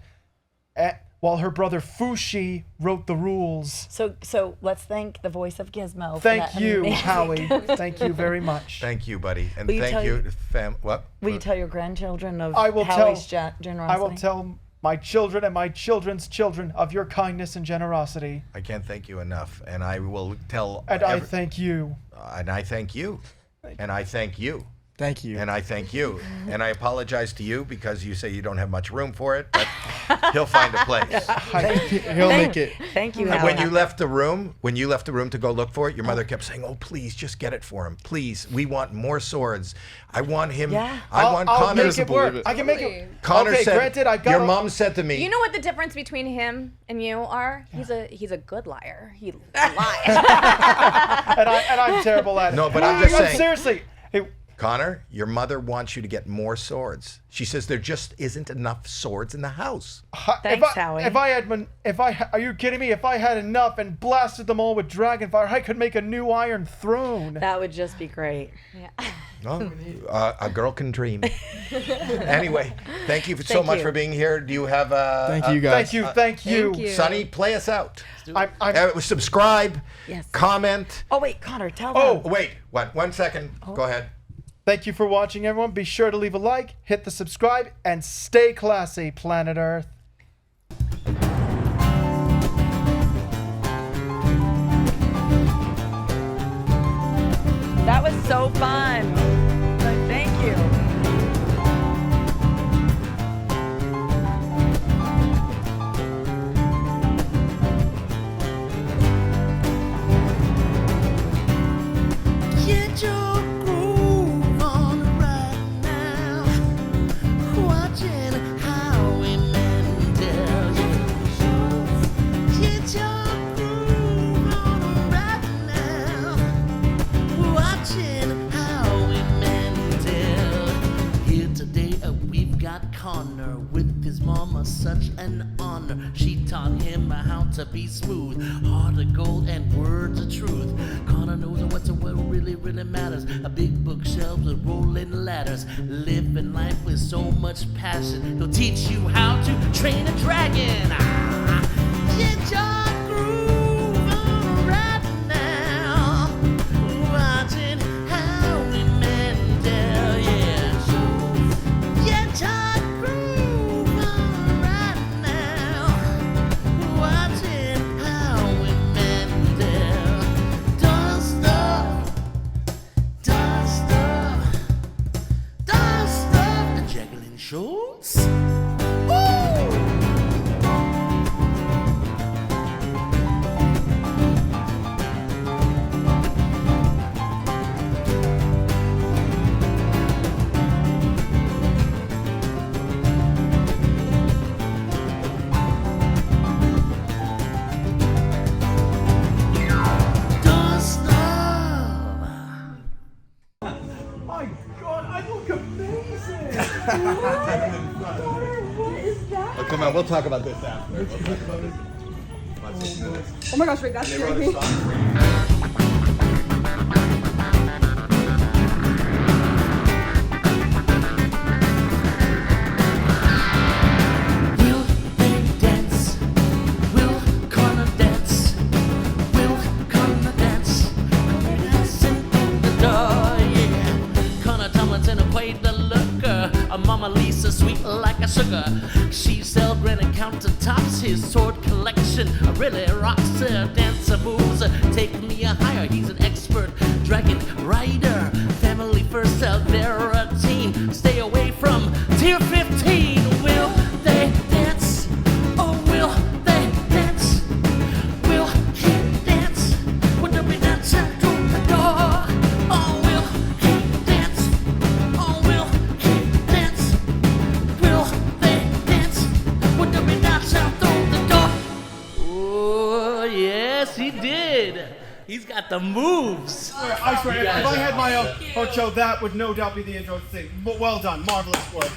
while her brother Fushi wrote the rules. So let's thank the voice of Gizmo. For Thank that you, amazing- Howie. Thank you very much. Thank you, buddy. And Will you thank tell you, fam. What? Will you tell your grandchildren of I will Howie's tell. generosity? I will tell my children and my children's children of your kindness and generosity. I can't thank you enough, and I will tell. And I thank you. And I thank you. And I thank you. Thank you. And I thank you. And I apologize to you because you say you don't have much room for it, but he'll find a place. He'll make it. Thank you, And Howie. when you left the room to go look for it, your mother kept saying, "Oh, please, just get it for him. Please, we want more swords. I want him. Yeah. I want I'll Connor." make it work. I can make it. Connor okay, said, granted, I got your mom said to me, You know what the difference between him and you are? He's a good liar. He lies. and I'm terrible at it. No, but I'm just saying. Seriously. Hey, Connor, your mother wants you to get more swords. She says there just isn't enough swords in the house. Thanks, Howie. Are you kidding me? If I had enough and blasted them all with dragonfire, I could make a new Iron Throne. That would just be great. Yeah. Oh, a girl can dream. Anyway, thank you so much for being here. Do you have Thank you, guys. Thank you. Sonny, play us out. I'm Subscribe, Yes. comment. Oh wait, Connor, tell them. Oh, wait, 1 second. Go ahead. Thank you for watching, everyone. Be sure to leave a like, hit the subscribe, and stay classy, planet Earth. That was so fun. Thank you. Get your groove on right now. Watching Howie Mandel. Get your groove on right now. Watching Howie Mandel. Here today we've got Connor with his mama, such an honor. She taught him how to be smooth, heart of gold and words of truth. Connor knows what really matters. A big bookshelves with rolling ladders, living life with so much passion. He'll teach you how to train a dragon. Get your groove on right now. Watching Howie Mandel, yeah. Get your groove on right now. Watching Howie Mandel. Does stuff. The juggling shows. My God, I look amazing. Oh, come on, we'll talk about this after. Oh my gosh, wait, that's scaring me. Will they dance? Will Connor dance? Will Connor dance? Connor dancing in the door, yeah. Connor Tomlinson played the looker. A Mama Lisa, sweet like a sugar. She sell granite countertops. His sword collection really rocks her dancer moves. Take me a higher. He's an expert dragon rider. Family first, they're a team. Stay away from tier 15. Will they dance? Oh, will they dance? Will he dance? Would there be dancing through the door? Oh, will he dance? Oh, will he dance? Will they dance? He's got the moves. I swear, if I had my own show, that would no doubt be the intro thing. But well done, marvelous work.